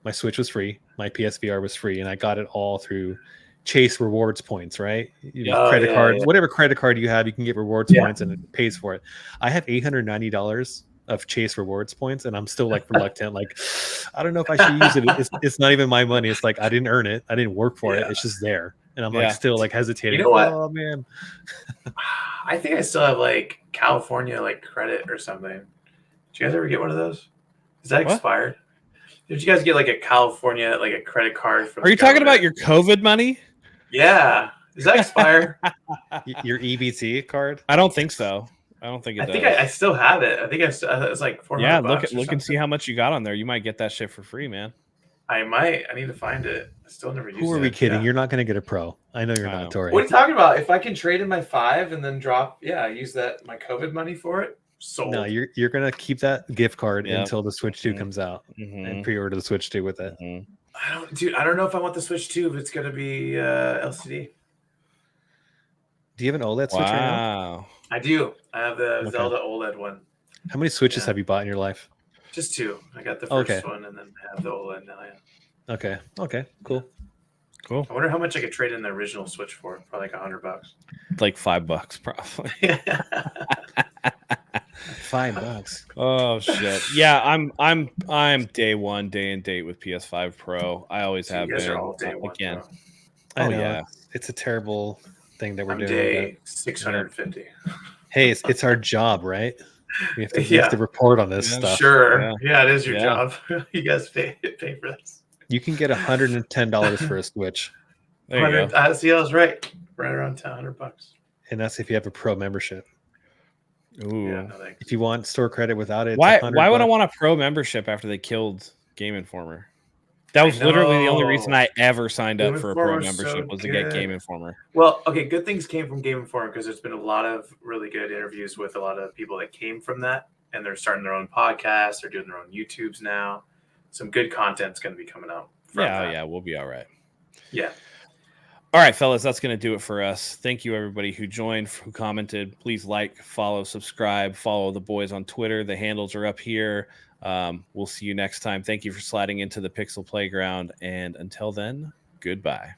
My Switch was free. My PSVR was free, and I got it all through Chase rewards points, right? Credit card, whatever credit card you have, you can get rewards points, and it pays for it. I have $890 of Chase rewards points, and I'm still like reluctant. Like, I don't know if I should use it. It's not even my money. It's like I didn't earn it. I didn't work for it. It's just there, and I'm like still like hesitating. You know what? Oh man. I think I still have like California like credit or something. Did you guys ever get one of those? Is that expired? Did you guys get like a California like a credit card from? Are you talking about your COVID money? Yeah. Does that expire? Your EBT card? I don't think so. I don't think it does. I think I still have it. I think it's like $400. Yeah, look and see how much you got on there. You might get that shit for free, man. I might. I need to find it. I still never used it. Who are we kidding? Yeah. You're not going to get a Pro. I know you're not, Tori. What are you talking about? If I can trade in my 5 and then drop, use my COVID money for it. Sold. No, you're going to keep that gift card until the Switch 2 comes out and pre-order the Switch 2 with it. I don't know if I want the Switch 2 if it's going to be LCD. Do you have an OLED Switch right now? I do. I have the Zelda OLED one. How many Switches have you bought in your life? Just 2. I got the first one and then I have the OLED now. Yeah. Okay. Cool. I wonder how much I could trade in the original Switch for. Probably like $100. Like $5, probably. $5. Oh shit! Yeah, I'm day one, day and date with PS5 Pro. I always have been. All day one, again. I know. It's a terrible thing that we're doing. Day 650. Hey, it's our job, right? We have to report on this stuff. Sure. Yeah, it is your job. You guys pay for this. You can get $110 for a Switch. There you go. See, I was right. Right around $100. And that's if you have a Pro membership. Ooh. Yeah, if you want store credit without it, why would I want a Pro membership after they killed Game Informer? That was literally the only reason I ever signed up for a Pro membership was to get Game Informer. Well, okay, good things came from Game Informer because there's been a lot of really good interviews with a lot of people that came from that, and they're starting their own podcasts. They're doing their own YouTubes now. Some good content's going to be coming out. Yeah, we'll be all right. Yeah. All right, fellas, that's going to do it for us. Thank you, everybody who joined, who commented. Please like, follow, subscribe, follow the boys on Twitter. The handles are up here. We'll see you next time. Thank you for sliding into the Pixel Playground. And until then, goodbye.